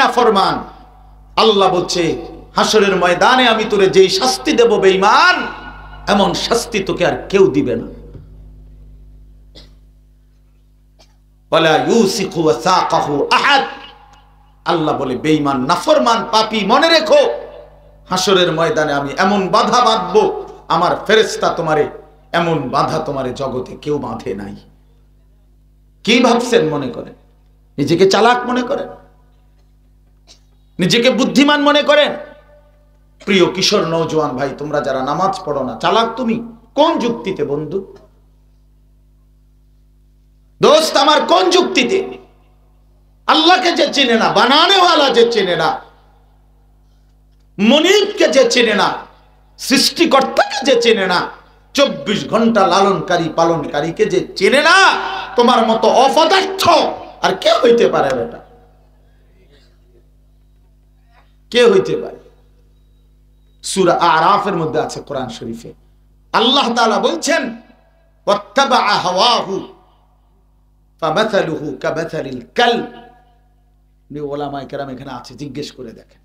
নাফরমান, আল্লাহ বলছে হাসরের ময়দানে আমি তোরে যেই শাস্তি দেব বেঈমান, এমন শাস্তি তোকে আর কেউ দিবে না। ওয়ালা ইউসিকু ওয়াসাকাহু আহাদ। আল্লাহ বলে বেঈমান নাফরমান পাপী, মনে রেখো হাসরের ময়দানে আমি এমন বাধা বাঁধবো, আমার ফেরেশতা তোমারে এমন বাধা তোমারে জগতে কেউ বাঁধে নাই। কি ভাবছেন মনে করেন? নিজেকে চালাক মনে করেন? নিজেকে বুদ্ধিমান মনে করেন? প্রিয় কিশোর নওজোয়ান ভাই, তোমরা যারা নামাজ পড়ো না, চালাক তুমি কোন যুক্তিতে বন্ধু? দোস্ত আমার কোন যুক্তিতে? আল্লাহকে যে চেনে না, বানানেওয়ালা যে চেনে না, মনিবকে যে চেনে না, সৃষ্টিকর্তাকে যে চেনে না, 24 ঘন্টা লালনকারী পালনকারীকে যে চেনে না, তোমার মতো অপদার্থ আর কে হইতে পারে? বেটা কে হইতে পারে? সূরা আরাফের মধ্যে আছে, কোরআন শরীফে আল্লাহ তাআলা বলছেন ওয়াত্তাবা হাওয়াহু ফামাসালুহু কামাসালিল কালব। ওলামায়ে কেরাম এখানে আছে, জিজ্ঞেস করে দেখেন।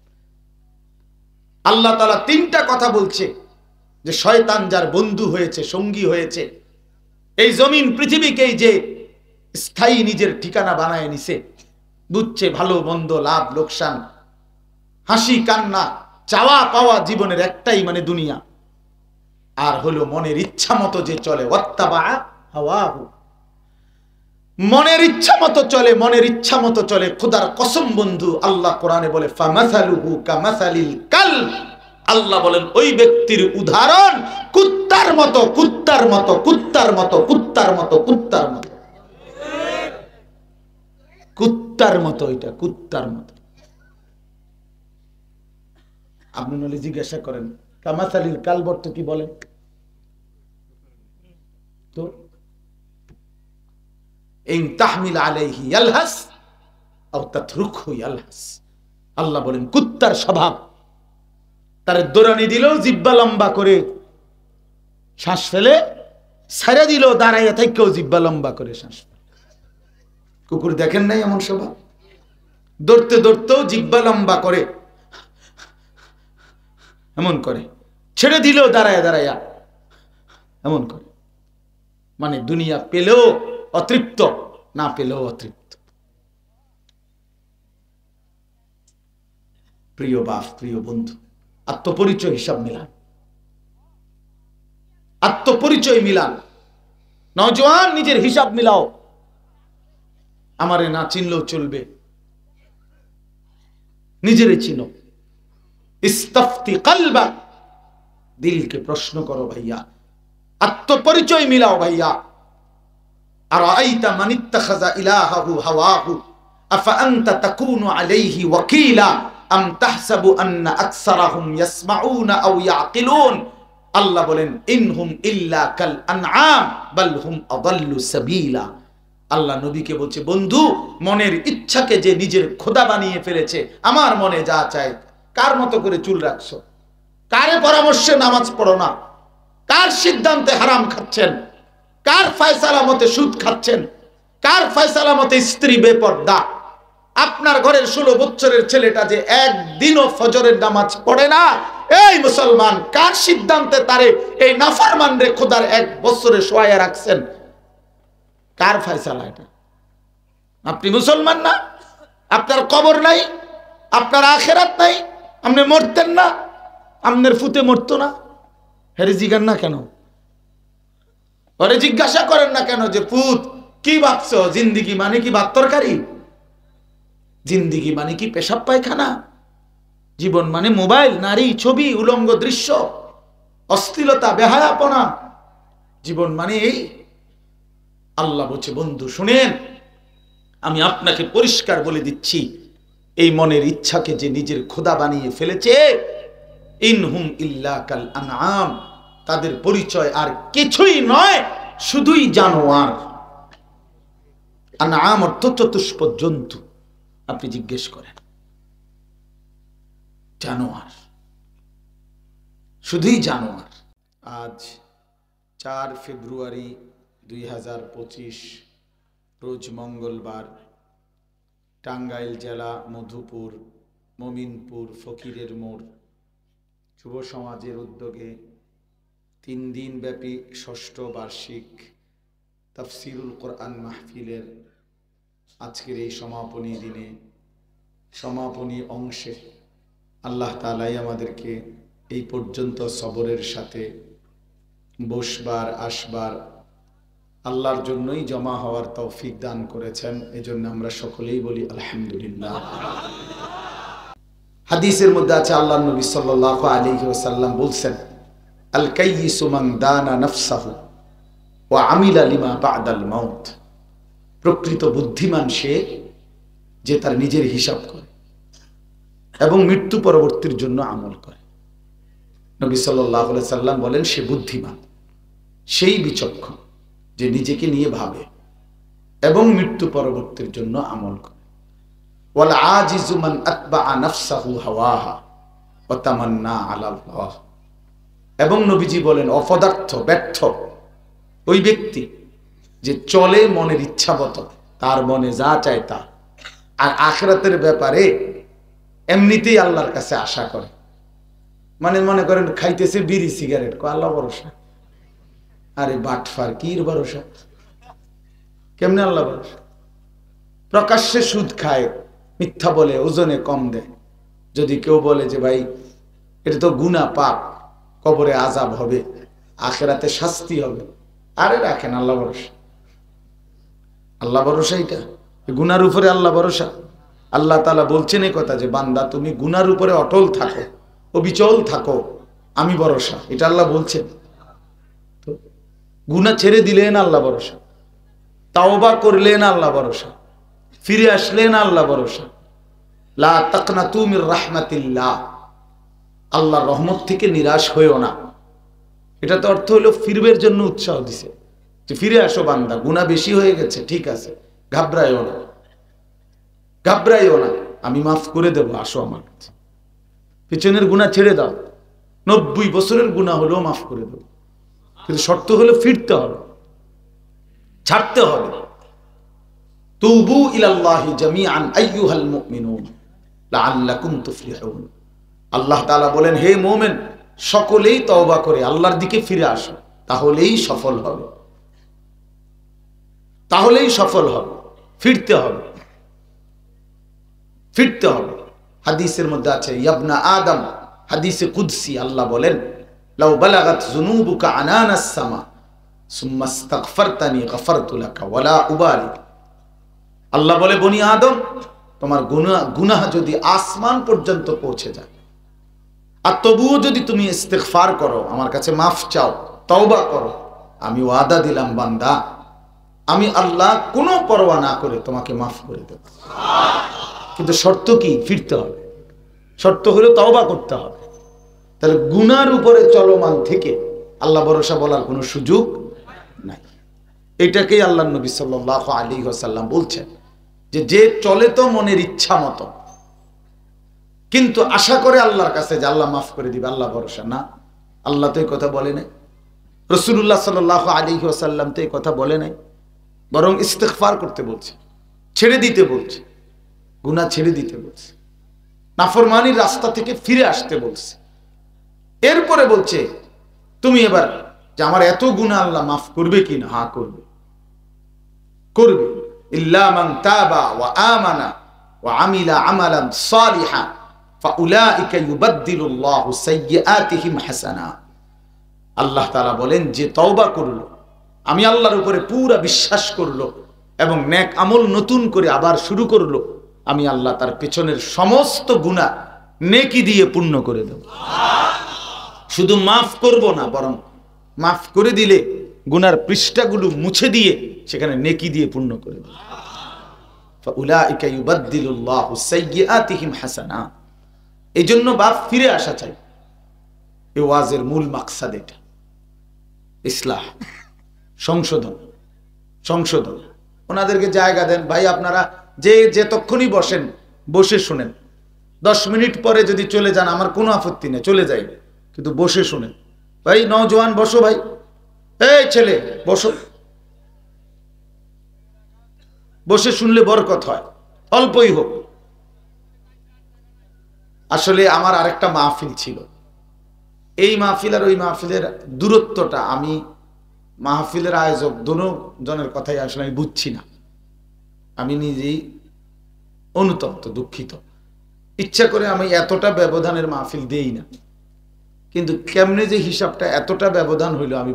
আল্লাহ তাআলা 3টা কথা বলছে যে শয়তান যার বন্ধু হয়েছে, সঙ্গী হয়েছে, এই জমিন পৃথিবীকেই যে স্থায়ী নিজের ঠিকানা বানায় নিছে, বুঝছে ভালো মন্দ, লাভ লোকসান, হাসি কান্না, চাওয়া পাওয়া জীবনের একটাই মানে দুনিয়া, আর হলো মনের ইচ্ছা মতো যে চলে, ওয়াত্তাবা হাওয়াহু, মনের ইচ্ছা মতো চলে, মনের ইচ্ছা মতো চলে। খোদার কসম বন্ধু, আল্লাহ কোরআনে বলে ফামাসালুহু কামাসালিল কালব। আল্লাহ বলেন ওই ব্যক্তির উদাহরণ কুত্তার মতো, কুত্তার মতো, কুত্তার মতো, কুত্তার মতো, কুত্তার মতো, কুত্তার মতো, এটা কুত্তার মতো। আপনি নলে জিজ্ঞাসা করেন কামাসালিল কালব অর্থ কি বলেন তো? ইন তাহমিল আলাইহি ইয়ালহাস আও তাতরুকহু ইয়ালহাস। আল্লাহ বলেন কুত্তার স্বভাব, তার দৌড়ানি দিল জিহ্বা লম্বা করে শ্বাস ফেলে, ছেড়ে দিল দাঁড়াইয়া থেকেও জিহ্বা লম্বা করে শ্বাস ফেলে। কুকুর দেখেন নাই এমন স্বভাব? দৌড়তে দৌড়তেও জিহ্বা লম্বা করে এমন করে, ছেড়ে দিল দাঁড়ায়া দাঁড়াইয়া এমন করে। মানে দুনিয়া পেলেও অতৃপ্ত, না পেলেও অতৃপ্ত। প্রিয় বাপ, প্রিয় বন্ধু, আত্মপরিচয় হিসাব মিলান, আত্মপরিচয় মিলান। নওজোয়ান নিজের হিসাব মিলাও। আমারে না চিনলেও চলবে, নিজেরে চিনো। ইস্তাফতি কলবা, দিলকে প্রশ্ন করো ভাইয়া, আত্মপরিচয় মিলাও ভাইয়া। আরাআইতা মান ইত্তাখাযা ইলাহাহু হাওয়াহু আফা আনতা তাকুনু আলাইহি ওয়াকিলা আম তাহসাবু আন্না আকসারাহুম ইয়াসমাউনা আও ইয়াকিলুন। আল্লাহ বলেন ইনহুম ইল্লা কাল আনআম বাল হুম আদাল্লু সাবিলা। আল্লাহ নবীকে বলছে বন্ধু, মনের ইচ্ছাকে যে নিজের খোদা বানিয়ে ফেলেছে, আমার মনে যা চায়। কার মতো করে চুল রাখছো? কারে পরামর্শে নামাজ পড়ো না? কার সিদ্ধান্তে হারাম খাচ্ছেন? কার ফয়সালা মতে সুদ খাচ্ছেন? কার ফয়সালা মতে স্ত্রী বেপর্দা? আপনার ঘরের 16 বছরের ছেলেটা যে একদিনও ফজরের নামাজ পড়ে না, এই মুসলমান, কার সিদ্ধান্তে তারে এই নাফরমান রে খোদার 1 বছরে শোয়ায়া রাখছেন? কার ফয়সালা এটা? আপনি মুসলমান না? আপনার কবর নাই, আপনার আখেরাত নাই, আপনি মরতেন না? আপনার ফুতে মরতো না? হেরে জিজ্ঞান না কেন? ওরে জিজ্ঞাসা করেন না কেন যে পুত কি ভাবছো? জিন্দিগি মানে কি ভাত তরকারি? জিন্দিগি মানে কি পেশাব পায়খানা? জীবন মানে মোবাইল, নারী, ছবি, উলঙ্গ দৃশ্য, অশ্লীলতা, বেহায়াপনা? জীবন মানে এই? আল্লাহ বলছে বন্ধু শুনেন, আমি আপনাকে পরিষ্কার বলে দিচ্ছি, এই মনের ইচ্ছাকে যে নিজের খোদা বানিয়ে ফেলেছে, ইনহুম ইল্লা কাল আনআম, তাদের পরিচয় আর কিছুই নয়, শুধুই জানোয়ার। আনআম অর্থ চতুষ্পদ জন্তু। আপনি জিজ্ঞেস করেন, জানোয়ার, শুধুই জানোয়ার। আজ 4 ফেব্রুয়ারি 2025 রোজ মঙ্গলবার, টাঙ্গাইল জেলা মধুপুর মমিনপুর ফকিরের মোড় যুব সমাজের উদ্যোগে 3 দিন ব্যাপী ষষ্ঠ বার্ষিক তাফসিরুল কোরআন মাহফিলের আজকের এই সমাপনী দিনে সমাপনী অংশে আল্লাহ তাআলাই আমাদেরকে এই পর্যন্ত সবরের সাথে বসবার আসবার আল্লাহর জন্যই জমা হওয়ার তৌফিক দান করেছেন। এজন্য আমরা সকলেই বলি আলহামদুলিল্লাহ। হাদিসের মধ্যে আছে আল্লাহর নবী সাল্লাল্লাহু আলাইহি ওয়াসাল্লাম বলছেন, আল কাইয়িসু মান দানা নাফসাহু ওয়া আমিলা লিমা বা'দাল মাউত। প্রকৃত বুদ্ধিমান সে যে তার নিজের হিসাব করে এবং মৃত্যু পরবর্তীর জন্য আমল করে। নবী সাল্লাল্লাহু আলাইহি সাল্লাম বলেন, সে বুদ্ধিমান, সেই বিচক্ষণ যে নিজেকে নিয়ে ভাবে এবং মৃত্যু পরবর্তীর জন্য আমল করে। ওয়াল আজিজু মান আতবাআ নাফসাহু হাওয়াহা ওয়া তামান্না আলাল্লাহ। এবং নবীজি বলেন, অপদার্থ ব্যর্থ ওই ব্যক্তি যে চলে মনের ইচ্ছামত, তার মনে যা চায় তা, আর আখিরাতের ব্যাপারে এমনিতেই আল্লাহর কাছে আশা করে। মানে মনে করেন খাইতেছে বিড়ি সিগারেট, আল্লাহ ভরসা। আরে বাটফার, কির ভরসা? কেমনে আল্লাহ ভরসা? প্রকাশ্যে সুদ খায়, মিথ্যা বলে, ওজনে কম দেয়। যদি কেউ বলে যে ভাই এটা তো গুনাহ পাপ, কবরে আযাব হবে, আখিরাতে শাস্তি হবে, আরে রাখেন আল্লাহ ভরসা। আল্লাহ ভরসা এটা গুনার উপরে আল্লাহ ভরসা। আল্লাহ তাআলা বলছেন এই কথা যে বান্দা তুমি গুনার উপরে অটল থাকো, অবিচল থাকো, আমি ভরসা। এটা আল্লাহ বলছেন। তো গুনাহ ছেড়ে দিলেন আল্লাহ ভরসা, তাওবা করলেন আল্লাহ ভরসা, ফিরে আসলেন আল্লাহ ভরসা। লা তাকনাতু মির রাহমাতিল্লাহ, আল্লাহর রহমত থেকে নিরাশ হইও না। এটা তো অর্থ হলো ফিরবের জন্য উৎসাহ দিছে যে ফিরে আসো বান্দা, গুনাহ বেশি হয়ে গেছে, ঠিক আছে, ঘাবড়াইও না, ঘাবড়াইও না, আমি মাফ করে দেব, আসো আমার কাছে। পিছনের গুনাহ ছেড়ে দাও, 90 বছরের গুনাহ হলেও মাফ করে দেব, কিন্তু শর্ত হলো ফিরতে হবে, ছাড়তে হবে। তুবু ইলাল্লাহি জামিআন আইয়ুহাল মুমিনুন লাআল্লাকুম তুফলিহুন। আল্লাহ তাআলা বলেন, হে মুমিন, সকলেই তওবা করে আল্লাহর দিকে ফিরে আসো, তাহলেই সফল হবে, তাহলেই সফল হবে। ফিরতে হবে, ফিরতে হবে। হাদিসের মধ্যে আছে, ইয়াবনা আদম, হাদিসে কুদসি, আল্লাহ বলেন, লাউ বালাগাত যুনুবুকা আনানাস সামা সুম্মা ইস্তাগফারতানি গফারতু লাকা ওয়ালা উবালি। আল্লাহ বলে, বনি আদম, তোমার গুনাহ যদি আসমান পর্যন্ত পৌঁছে যায়, আর তবুও যদি তুমি ইস্তিগফার করো, আমার কাছে মাফ চাও, তওবা করো, আমি ওয়াদা দিলাম বান্দা, আমি আল্লাহ কোনো পরোয়া না করে তোমাকে মাফ করে দেব। কিন্তু শর্ত কি? ফিরতে হবে। শর্ত হলো তওবা করতে হবে। তাহলে গুনার উপরে চলমান থেকে আল্লাহ ভরসা বলার কোনো সুযোগ নাই। এটাকেই আল্লাহ নবী সাল্লাল্লাহু আলাইহি ওয়াসাল্লাম বলছেন যে যে চলে তো মনের ইচ্ছা মতো, কিন্তু আশা করে আল্লাহর কাছে যে আল্লাহ মাফ করে দিবে, আল্লাহ ভরসা না। আল্লাহ তো এই কথা বলে নাই, রাসূলুল্লাহ সাল্লাল্লাহু আলাইহি ওয়াসাল্লাম তো এই কথা বলে নাই, বরং ইস্তিগফার করতে বলছে, ছেড়ে দিতে বলছে, গুনাহ ছেড়ে দিতে বলছে, নাফরমানির রাস্তা থেকে ফিরে আসতে বলছে। এরপরে বলছে, তুমি এবার যে আমার এত গুনাহ আল্লাহ মাফ করবে কি না? হ্যাঁ করবে, করবে। ইল্লা মান তাবা ওয়া আমানা ওয়া আমিলা আমালান সালিহান ফাউলাইকা ইউবাদদিলুল্লাহু সাইয়্যাতিহিম হাসানা। আল্লাহ তাআলা বলেন, যে তওবা করলো, আমি আল্লাহর উপরে পুরা বিশ্বাস করলো এবং নেক আমল নতুন করে আবার শুরু করলো, আমি আল্লাহ তার পেছনের সমস্ত গুনাহ নেকি দিয়ে পূর্ণ করে দেব। শুধু মাফ করব না, বরং মাফ করে দিলে গুনার পৃষ্ঠাগুলো মুছে দিয়ে সেখানে নেকি দিয়ে পূর্ণ করে দেব। ফাউলাইকা ইউবাদদিলুল্লাহু সাইয়্যাতিহিম হাসানা। এইজন্য বাপ ফিরে আসা চাই। এই ওয়াজের মূল মাকসাদ এটা, ইসলাহ, সংশোধন, সংশোধন। ওনাদেরকে জায়গা দেন ভাই, আপনারা যে তখনই বসেন, বসে শুনেন। 10 মিনিট পরে যদি চলে যান আমার কোনো আপত্তি নেই, চলে যাই, কিন্তু বসে শুনেন। ভাই নওজোয়ান বসো, ভাই এই ছেলে বসো, বসে শুনলে বরকত হয়। অল্পই হোক। আসলে আমার আরেকটা মাহফিল ছিল, এই মাহফিল আর ওই মাহফিলের দূরত্বটা আমি মাহফিলের আয়োজক দুজনের কথাই আসলে আমি বুঝছি না। আমি নিজেই অনুতপ্ত, দুঃখিত। ইচ্ছা করে আমি এতটা ব্যবধানের মাহফিল দেই না, কিন্তু কেমনে যে হিসাবটা এতটা ব্যবধান হইল আমি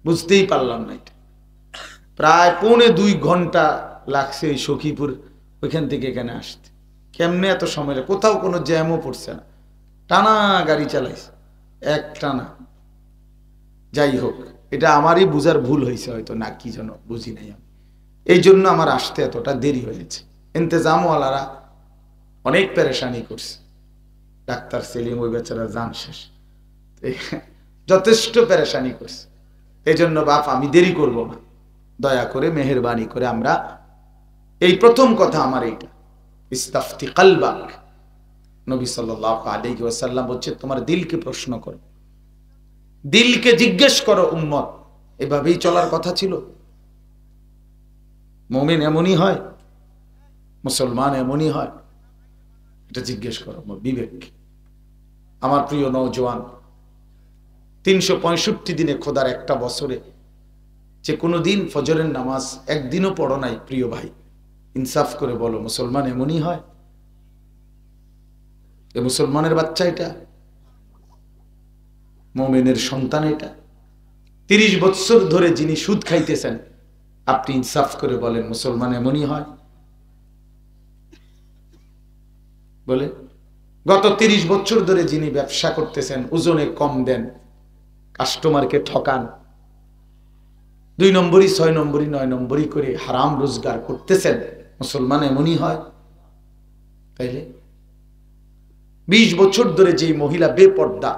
বুঝতেই পারলাম না। এটা প্রায় 2.25 ঘন্টা লাগছে ওই সখীপুর ওইখান থেকে এখানে আসতে। কেমনে এত সময়, কোথাও কোনো জ্যামও পড়ছে না, টানা গাড়ি চালাইছে এক টানা। যাই হোক, এটা আমারই বুঝার ভুল হয়েছে হয়তো, না কি যেন বুঝি নাই আমি, এই জন্য আমার আসতে এতটা দেরি হয়েছে। ইন্তেজামওয়ালারা অনেক পেরেশানি করছে, ডাক্তার সেলিম ওই বেচারা জান শেষ, যথেষ্ট পেরেশানি করছে। এই জন্য বাপ আমি দেরি করব না, দয়া করে মেহেরবানি করে আমরা এই প্রথম কথা আমার এইটা, ইস্তাফতি কলবাক। নবী সাল্লাল্লাহু আলাইহি ওয়াসাল্লাম বলছে তোমার দিলকে প্রশ্ন করো, দিলকে জিজ্ঞেস করো উম্মত। এভাবেই চলার কথা ছিল। মুমিন এমনই হয়, মুসলমান এমনই হয়, এটা জিজ্ঞেস করো বিবেক। আমার প্রিয় নওজোয়ান, 365 দিনে খোদার একটা বছরে যে কোনো দিন ফজরের নামাজ একদিনও পড়ো নাই, প্রিয় ভাই ইনসাফ করে বলো, মুসলমান এমনই হয়? এ মুসলমানের বাচ্চা এটা, মুমিনের সন্তান এটা। 30 বছর ধরে যিনি সুদ খাইতেছেন, আপনি ইনসাফ করে বলেন মুসলমান এমনই হয়? বলে গত 30 বছর ধরে যিনি ব্যবসা করতেছেন, ওজনে কম দেন, কাস্টমারকে ঠকান, 2 নম্বরই 6 নম্বরই 9 নম্বরই করে হারাম রোজগার করতেছেন, মুসলমান এমনই হয়? তাইলে 20 বছর ধরে যেই মহিলা বেপর্দা,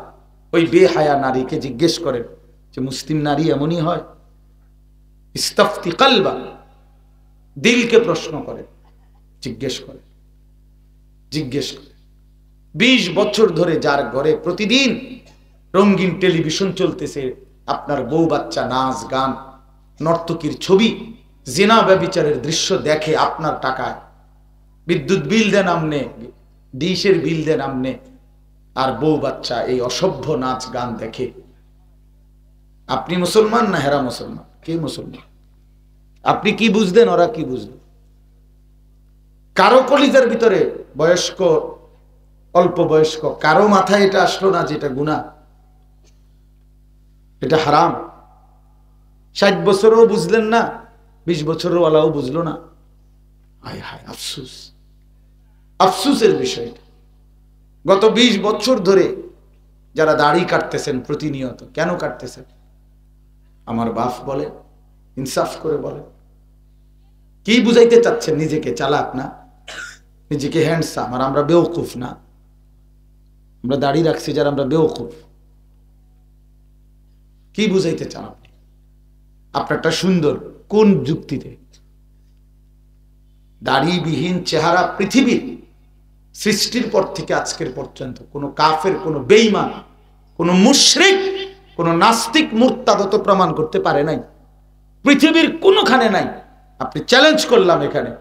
ওই বেহায়া নারীকে জিজ্ঞেস করেন যে মুসলিম নারী এমনই হয়? ইস্তাফতি কলবা, দিলকে প্রশ্ন করে, জিজ্ঞেস করে। 20 বছর ধরে যার ঘরে প্রতিদিন রঙিন টেলিভিশন চলতেছে, আপনার বউ বাচ্চা, নাচ গান, নর্তকীর ছবি, জিনা ব্যভিচারের দৃশ্য দেখে, আপনার টাকায় বিদ্যুৎ বিল দেন আমনে, ডিশের বিল দেন আমনে, আর বউ বাচ্চা এই অসভ্য নাচ গান দেখে। আপনি মুসলমান না হেরা মুসলমান? কে মুসলমান? আপনি কি বুঝলেন, ওরা কি বুঝলো? কারো কলিজার ভিতরে, বয়স্ক অল্প বয়স্ক কারো মাথায় এটা আসলো না যেটা গুনাহ, এটা হারাম? 60 বছরও বুঝলেন না, 20 বছরও ওয়ালাও বুঝলো না। হায় হায়, আফসোস, আফসোসের বিষয়। গত 20 বছর ধরে যারা দাড়ি কাটতেছেন প্রতিনিয়ত, কেন কাটতেছেন? আমার বাপ বলে, ইনসাফ করে বলে, কি বুঝাইতে চাচ্ছেন? নিজেকে চালাক না, নিজেকে হ্যান্ডসাম, আর আমরা বেওকুফ না? আমরা দাড়ি রাখছি যারা, আমরা বেওকুফ? কি বুঝাইতে চান আপনি? আপনারটা সুন্দর কোন যুক্তিতে? দাড়িবিহীন চেহারা পৃথিবীর সৃষ্টির পর থেকে আজকের পর্যন্ত কোন কাফের, কোন বেঈমান, কোন মুশরিক, কোন নাস্তিক, মুরতাদ তো প্রমাণ করতে পারে নাই, পৃথিবীর কোনখানে নাই। আপনি চ্যালেঞ্জ করলাম এখানে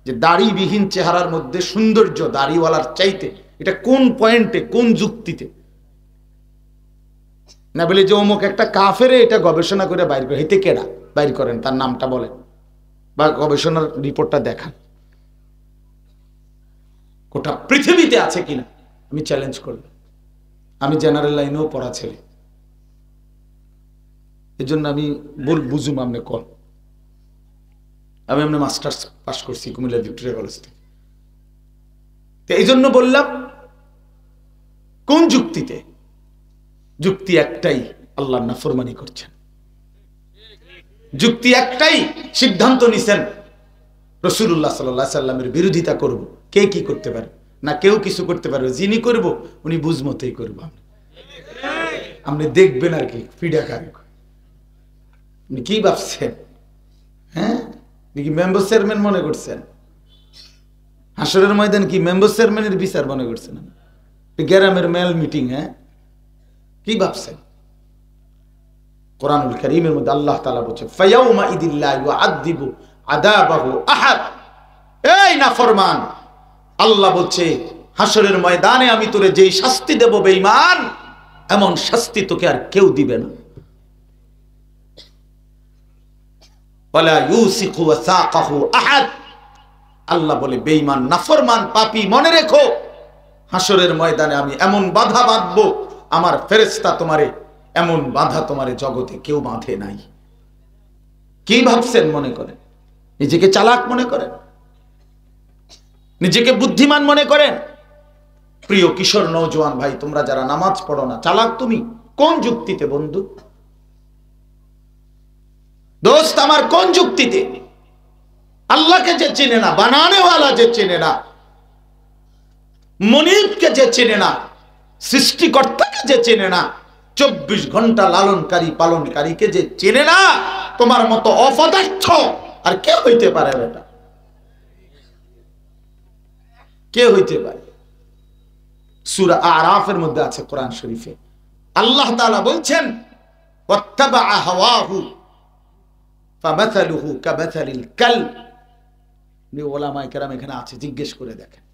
যে দাড়িবিহীন চেহারার মধ্যে সৌন্দর্য দাড়িওয়ালার চাইতে, এটা কোন পয়েন্টে, কোন যুক্তিতে? না বলে যে অমুক একটা কাফেরে এটা গবেষণা করে বাইর করে, হেতে কেডা বাইর করেন, তার নামটা বলেন বা গবেষণার রিপোর্টটা দেখান। গোটা পৃথিবীতে আছে কিনা আমি চ্যালেঞ্জ করলাম। আমি জেনারেল লাইনেও পড়া ছেলে, এই জন্য আমি বুঝুম আপনি কল। আমি এমনি মাস্টার্স পাস করছি কুমিল্লা ভিক্টোরিয়া কলেজ থেকে। এই জন্য বললাম কোন যুক্তিতে? যুক্তি একটাই, আল্লাহর নাফরমানি করছেন। যুক্তি একটাই, সিদ্ধান্ত নিছেন রাসূলুল্লাহ সাল্লাল্লাহু আলাইহি সাল্লামের বিরোধিতা করব। কে কি করতে পারে না? কেউ কিছু করতে পারবে? যিনি করব উনি বুঝমতেই করব। আপনি দেখবেন আর কি ফিডা খান। আপনি কি ভাবছেন? হ্যাঁ, কি মেম্বার চেয়ারম্যান মনে করছেন? হাসরের ময়দান কি মেম্বার চেয়ারম্যানের বিচার মনে করছেন? গ্রামের মেল মিটিং? হ্যাঁ, কি ভাবছেন? কোরআনুল কারীমের মধ্যে আল্লাহ তাআলা বলেন, ফায়াউমা ইদিল্লা ইউআযিবু আযাবাহু আহাদ। এই নাফরমান, আল্লাহ বলছে হাসরের ময়দানে আমি তোরে যেই শাস্তি দেব বেঈমান, এমন শাস্তি তোকে আর কেউ দিবে না। ওয়ালা ইউসিকু ওয়াসাকাহু আহাদ। আল্লাহ বলে বেঈমান, নাফরমান, পাপী, মনে রেখো হাসরের ময়দানে আমি এমন বাধা বাঁধবো, আমার ফেরেশতা তোমারে এমন বাধা তোমারে জগতে কেউ বাঁধে নাই। কি ভাবছেন মনে করেন? নিজেকে চালাক মনে করেন? নিজেকে বুদ্ধিমান মনে করেন? প্রিয় কিশোর নওজোয়ান ভাই, তোমরা যারা নামাজ পড়ো না, চালাক তুমি কোন যুক্তিতে বন্ধু? দোস্ত আমার, কোন যুক্তিতে? আল্লাহকে যে চেনে না, বানানেওয়ালা যে চেনে না, মনিবকে যে চেনে না, সৃষ্টিকর্তাকে যে চেনে না, 24 ঘন্টা লালনকারী পালনকারীকে যে চেনে না, তোমার মতো অপদার্থ আর কে হইতে পারে? বেটা কে হইতে পারে? সূরা আরাফের মধ্যে আছে, কোরআন শরীফে আল্লাহ তাআলা বলছেন ওয়াত্তাবা হাওয়াহু ফামাসালুহু কামাসালিল কালব। ওলামায়ে কেরাম এখানে আছে, জিজ্ঞেস করে দেখেন।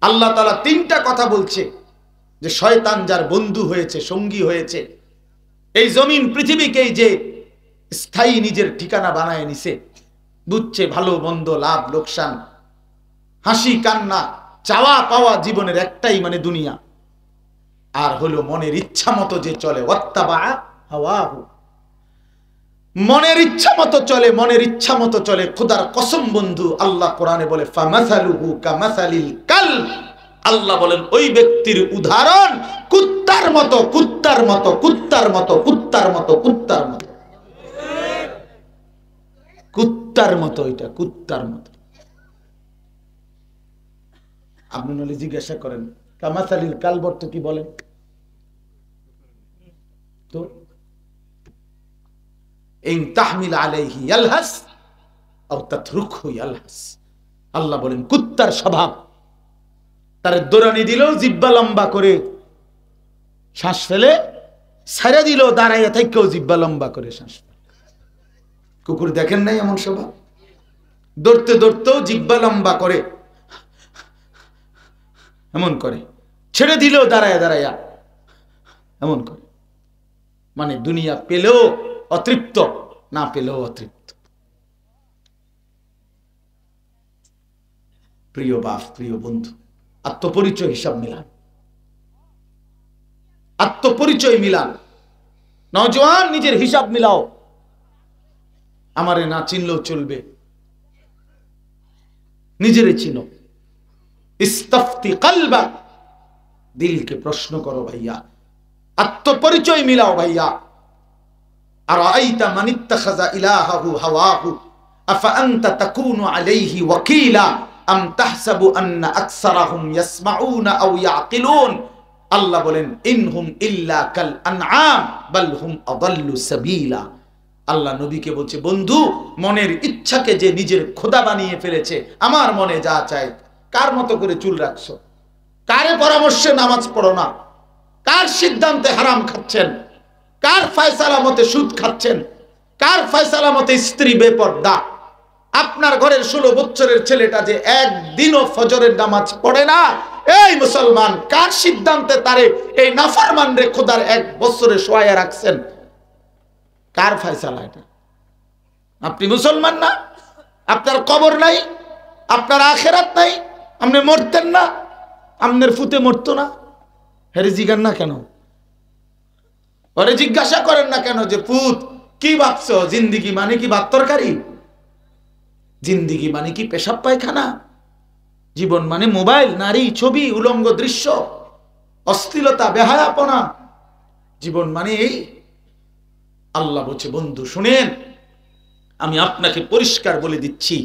আল্লাহ তাআলা 3টা কথা বলছে যে শয়তান যার বন্ধু হয়েছে, সঙ্গী হয়েছে, এই জমিন পৃথিবীকেই যে স্থায়ী নিজের ঠিকানা বানায় নিছে, বুঝছে ভালো মন্দ, লাভ লোকসান, হাসি কান্না, চাওয়া পাওয়া জীবনের একটাই মানে দুনিয়া, আর হলো মনের ইচ্ছা মতো যে চলে, ওয়াত্তাবা হাওয়াহু, মনের ইচ্ছা মতো চলে, মনের ইচ্ছা মতো চলে। খোদার কসম বন্ধু, আল্লাহ কোরআনে বলে ফামাসালুহু কামাসালিল কালব। আল্লাহ বলেন ওই ব্যক্তির উদাহরণ কুত্তার মতো, কুত্তার মতো, কুত্তার মতো, কুত্তার মতো, কুত্তার মতো, কুত্তার মতো, এটা কুত্তার মতো। আপনি নলে জিজ্ঞাসা করেন কামাসালিল কালব অর্থ কি বলেন তো? ইন তাহমিল আলাইহি ইয়ালহাস আও তাতরুকহু ইয়ালহাস। আল্লাহ বলেন কুত্তার স্বভাব, তার দৌড়ানি দিল জিহ্বা লম্বা করে শ্বাস ফেলে, ছেড়ে দিল দাঁড়াইয়া থেকেও জিহ্বা লম্বা করে শ্বাস ফেলে। কুকুর দেখেন নাই এমন স্বভাব? দৌড়তে দৌড়তেও জিহ্বা লম্বা করে এমন করে, ছেড়ে দিল দাঁড়াইয়া দাঁড়াইয়া এমন করে। মানে দুনিয়া পেলেও অতৃপ্ত, না পেলেও অতৃপ্ত। প্রিয় বাপ, প্রিয় বন্ধু, আত্মপরিচয় হিসাব মিলান, আত্মপরিচয় মিলান। নওজোয়ান, নিজের হিসাব মিলাও। আমারে না চিনলেও চলবে, নিজেরে চিনো। ইস্তাফতি কলবা, দিলকে প্রশ্ন করো ভাইয়া, আত্মপরিচয় মিলাও ভাইয়া। আরাআইতা মান ইত্তাখাযা ইলাহাহু হাওয়াহু আফা আনতা তাকুনু আলাইহি ওয়াকিলা আম তাহসাবু আন্না আকসারাহুম ইয়াসমাউনা আও ইয়াকিলুন। আল্লাহ বলেন ইনহুম ইল্লা কাল আনআম বাল হুম আদাল্লু সাবিলা। আল্লাহ নবীকে বলছে বন্ধু, মনের ইচ্ছাকে যে নিজের খোদা বানিয়ে ফেলেছে, আমার মনে যা চায়। কার মতো করে চুল রাখছো? কারে পরামর্শে নামাজ পড়ো না? কার সিদ্ধান্তে হারাম খাচ্ছেন? কার ফয়সালা মতে সুদ খাচ্ছেন? কার ফয়সালা মতে স্ত্রী বেপর্দা? আপনার ঘরের 16 বছরের ছেলেটা যে একদিনও ফজরের নামাজ পড়ে না, এই মুসলমান, কার সিদ্ধান্তে তারে এই নাফরমান রে খোদার 1 বছরে শোয়ায়া রাখছেন? কার ফয়সালা এটা? আপনি মুসলমান না? আপনার কবর নাই, আপনার আখেরাত নাই, আপনি মরতেন না? আপনার ফুতে মরতো না? হেরে জিজ্ঞান না কেন? ওরে জিজ্ঞাসা করেন না কেন যে পুত কি ভাবছো? জিন্দিগি মানে কি ভাত তরকারি? জিন্দিগি মানে কি পেশাব পায়খানা? জীবন মানে মোবাইল, নারী, ছবি, উলঙ্গ দৃশ্য, অশ্লীলতা, বেহায়াপনা? জীবন মানে এই? আল্লাহ বলছে বন্ধু শুনেন, আমি আপনাকে পরিষ্কার বলে দিচ্ছি,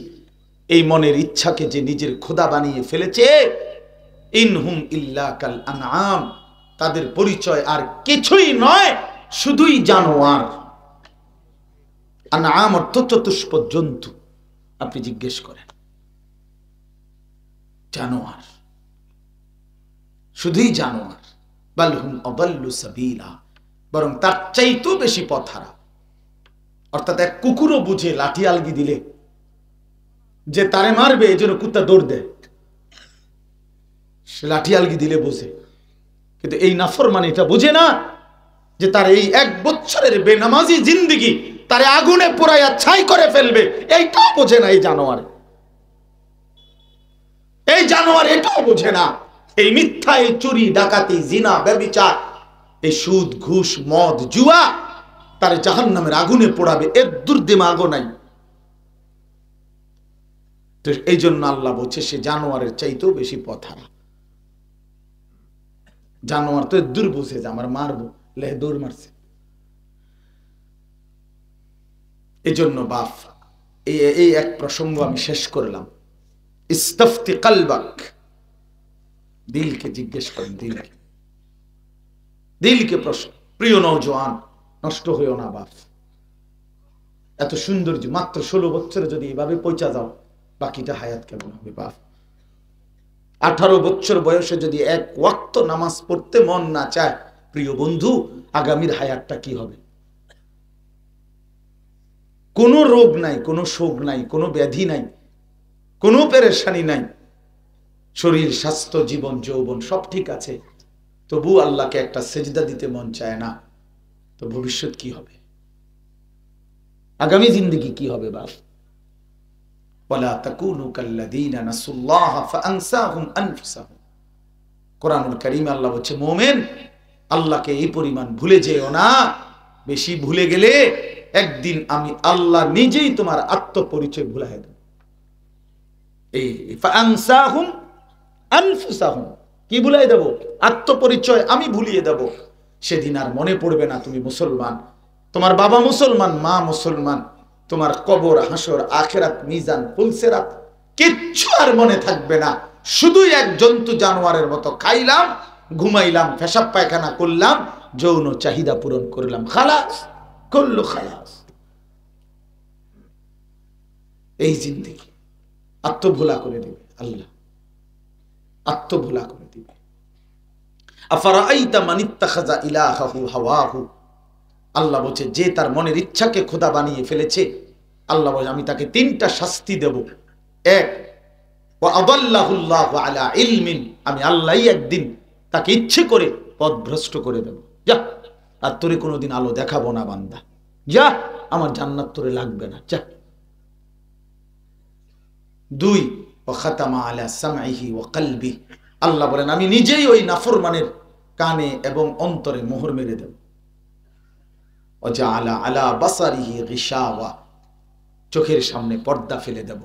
এই মনের ইচ্ছাকে যে নিজের খোদা বানিয়ে ফেলেছে, ইনহুম ইল্লা কাল আনআম, তাদের পরিচয় আর কিছুই নয়, শুধুই জানোয়ার। আনআম অর্থ চতুষ্পদ জন্তু। আপনি জিজ্ঞেস করেন, জানোয়ার, শুধুই জানোয়ার। বাল হুম আদাল্লু সাবিলা, বরং তার চাইতেও বেশি পথহারা। অর্থাৎ এক কুকুরও বুঝে লাঠি আলগি দিলে যে তারে মারবে এই জন্য কুত্তা দৌড় দেয়, সে লাঠি আলগি দিলে বোঝে। কিন্তু এই নাফরমান এটা বুঝে না যে তার এই 1 বছরের বেনামাজি জিন্দেগি তারে আগুনে পোড়াইয়া ছাই করে ফেলবে, এইটাও বোঝে না। এই জানোয়ার এটাও বোঝে না। এই মিথ্যা, এই চুরি ডাকাতি জিনা ব্যভিচার, এই সুদ ঘুষ মদ জুয়া তার জাহান্নামের আগুনে পোড়াবে, এর দুর্দিমাগও নাই। তো এই জন্য আল্লাহ বলছে সে জানোয়ারের চাইতেও বেশি পথহারা। জানোয়ার তো দূর বুঝে যে আমার মারবো, লেহ দৌড় মারছে। এই জন্য বাপ এই এক প্রসঙ্গ আমি শেষ করলাম। ইস্তাফতি কলবাক, দিলকে জিজ্ঞেস করেন, দিলকে প্রশ্ন। প্রিয় নওজোয়ান, নষ্ট হইও না বাপ। এত সৌন্দর্য, মাত্র 16 বছরে যদি এভাবে পৌঁছা যাও, বাকিটা হায়াত কেমন হবে বাপ? 18 বছর বয়সে যদি 1 ওয়াক্ত নামাজ পড়তে মন না চায়, প্রিয় বন্ধু, আগামীর হায়াতটা কি হবে? কোনো রোগ নাই, কোনো শোক নাই, কোনো ব্যাধি নাই, কোনো পেরেশানি নাই, শরীর স্বাস্থ্য জীবন যৌবন সব ঠিক আছে, তবু আল্লাহকে একটা সেজদা দিতে মন চায় না, তো ভবিষ্যৎ কি হবে? আগামী জিন্দেগি কি হবে বাপ? ওয়ালা তাকুনু কাল্লাযীনা নাসুল্লাহ ফাআনসাহুম আনফুসাহুম। কোরআনুল কারীমে আল্লাহ বলছে, মুমিন, আল্লাহকে এই পরিমাণ ভুলে যেও না, বেশি ভুলে গেলে একদিন আমি আল্লাহ নিজেই তোমার আত্মপরিচয় ভুলাইয়া দেব। এই ফাআনসাহুম আনফুসাহুম, কি ভুলাই দেব? আত্মপরিচয় আমি ভুলিয়ে দেব। সেদিন আর মনে পড়বে না তুমি মুসলমান, তোমার বাবা মুসলমান, মা মুসলমান, তোমার কবর হাসর আখিরাত মিজান ফুলসিরাত কিচ্ছু আর মনে থাকবে না। শুধুই এক জন্তু জানোয়ারের মতো খাইলাম, ঘুমাইলাম, পেশাব পায়খানা করলাম, যৌন চাহিদা পূরণ করলাম, খালাস, কুল্লু খালাস। এই জিন্দেগি আত্মভোলা করে দেবে আল্লাহ, আত্মভোলা করে দিবে। আফারাআইতা মান ইত্তাখাযা ইলাহাহু হাওয়াহু, আল্লাহ বলছে যে তার মনের ইচ্ছাকে খোদা বানিয়ে ফেলেছে, আল্লাহ বলে আমি তাকে 3টা শাস্তি দেব। 1, ওয়া আদাল্লাহুল্লাহু আলা ইলমিন, আমি আল্লাহই একদিন তাকে ইচ্ছে করে পথভ্রষ্ট করে দেব। যা, আর তোরে কোনোদিন আলো দেখাবো না বান্দা, যা, আমার জান্নাত তোরে লাগবে না, যা। 2, ওয়া খাতামা আলা সামঈহি ওয়া কলবি, আল্লাহ বলেন আমি নিজেই ওই নাফরমানের কানে এবং অন্তরে মোহর মেরে দেব। ওয়া জাআলা আলা বাসারিহি গিশাওয়া, চোখের সামনে পর্দা ফেলে দেব।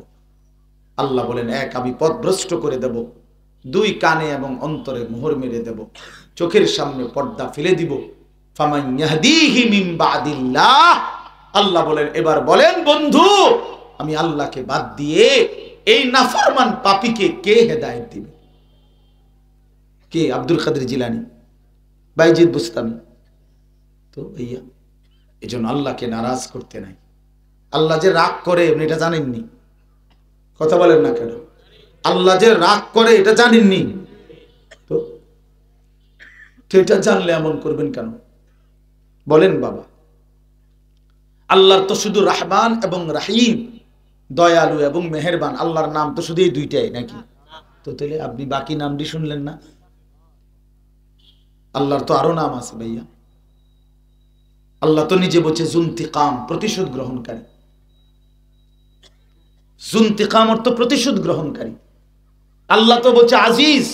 আল্লাহ বলেন 1, আমি পথভ্রষ্ট করে দেব, 2, কানে এবং অন্তরে মোহর মেরে দেব, চোখের সামনে পর্দা ফেলে দিব। ফামান ইয়াহদিহি মিন বাদিল্লাহ, আল্লাহ বলেন এবার বলেন বন্ধু, আমি আল্লাহকে বাদ দিয়ে এই নাফরমান পাপীকে কে হেদায়েত দিবে? কে? আব্দুল কাদের জিলানী, বাইজিদ বুস্তামি? তো ভাইয়া, এজন্য আল্লাহকে নারাজ করতে নাই। আল্লাহ যে রাগ করে এটা জানেননি? কথা বলেন না কেন? আল্লাহ যে রাগ করে এটা জানেননি? তো এটা জানলে এমন করবেন কেন বলেন বাবা? আল্লাহর তো শুধু রাহমান এবং রাহিম, দয়ালু এবং মেহেরবান, আল্লাহর নাম তো শুধু এই 2টাই নাকি? তো তাহলে আপনি বাকি নামটি শুনলেন না? আল্লাহর তো আরো নাম আছে ভাইয়া। আল্লাহ তো নিজে বলছে জুনতিকাম, প্রতিশোধ গ্রহণকারী। জুনতিকাম অর্থ প্রতিশোধ গ্রহণকারী। আল্লাহ তো বলছে আজিজ,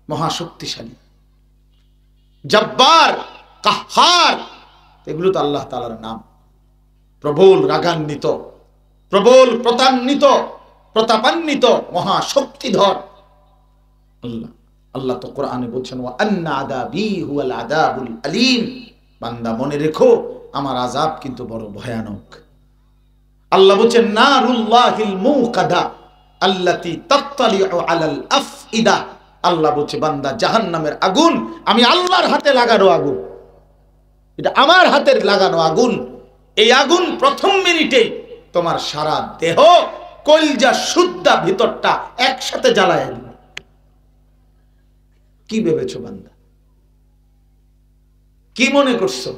মহাশক্তিশালী, জব্বার, কাহ্হার, এগুলো তো আল্লাহ তাআলার নাম। প্রবল রাগান্বিত, প্রবল প্রতান্বিত, প্রতাপান্বিত, মহাশক্তিধর আল্লাহ। আল্লাহ তো কোরআনে বলছেন ওয়া আন্না আযাবি হুয়াল আযাবুল আলীম, বান্দা মনে রেখো আমার আযাব কিন্তু বড় ভয়ানক। আল্লাহ বলছেন নারুল্লাহিল মুকাদা আল্লাতী তাত্তালিউ আলাল আফইদা, আল্লাহ বলছে বান্দা জাহান্নামের আগুন আমি আল্লাহর হাতে লাগানো আগুন, এটা আমার হাতের লাগানো আগুন। এই আগুন প্রথম মিনিটেই তোমার সারা দেহ, কলজা সুদ্ধা ভিতরটা একসাথে জ্বালায় দিবে। কি ভেবেছো বান্দা? কি মনে করছো?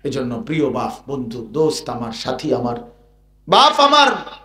এজন্য প্রিয় বাপ, বন্ধু, দোস্ত আমার, সাথী আমার, বাপ আমার,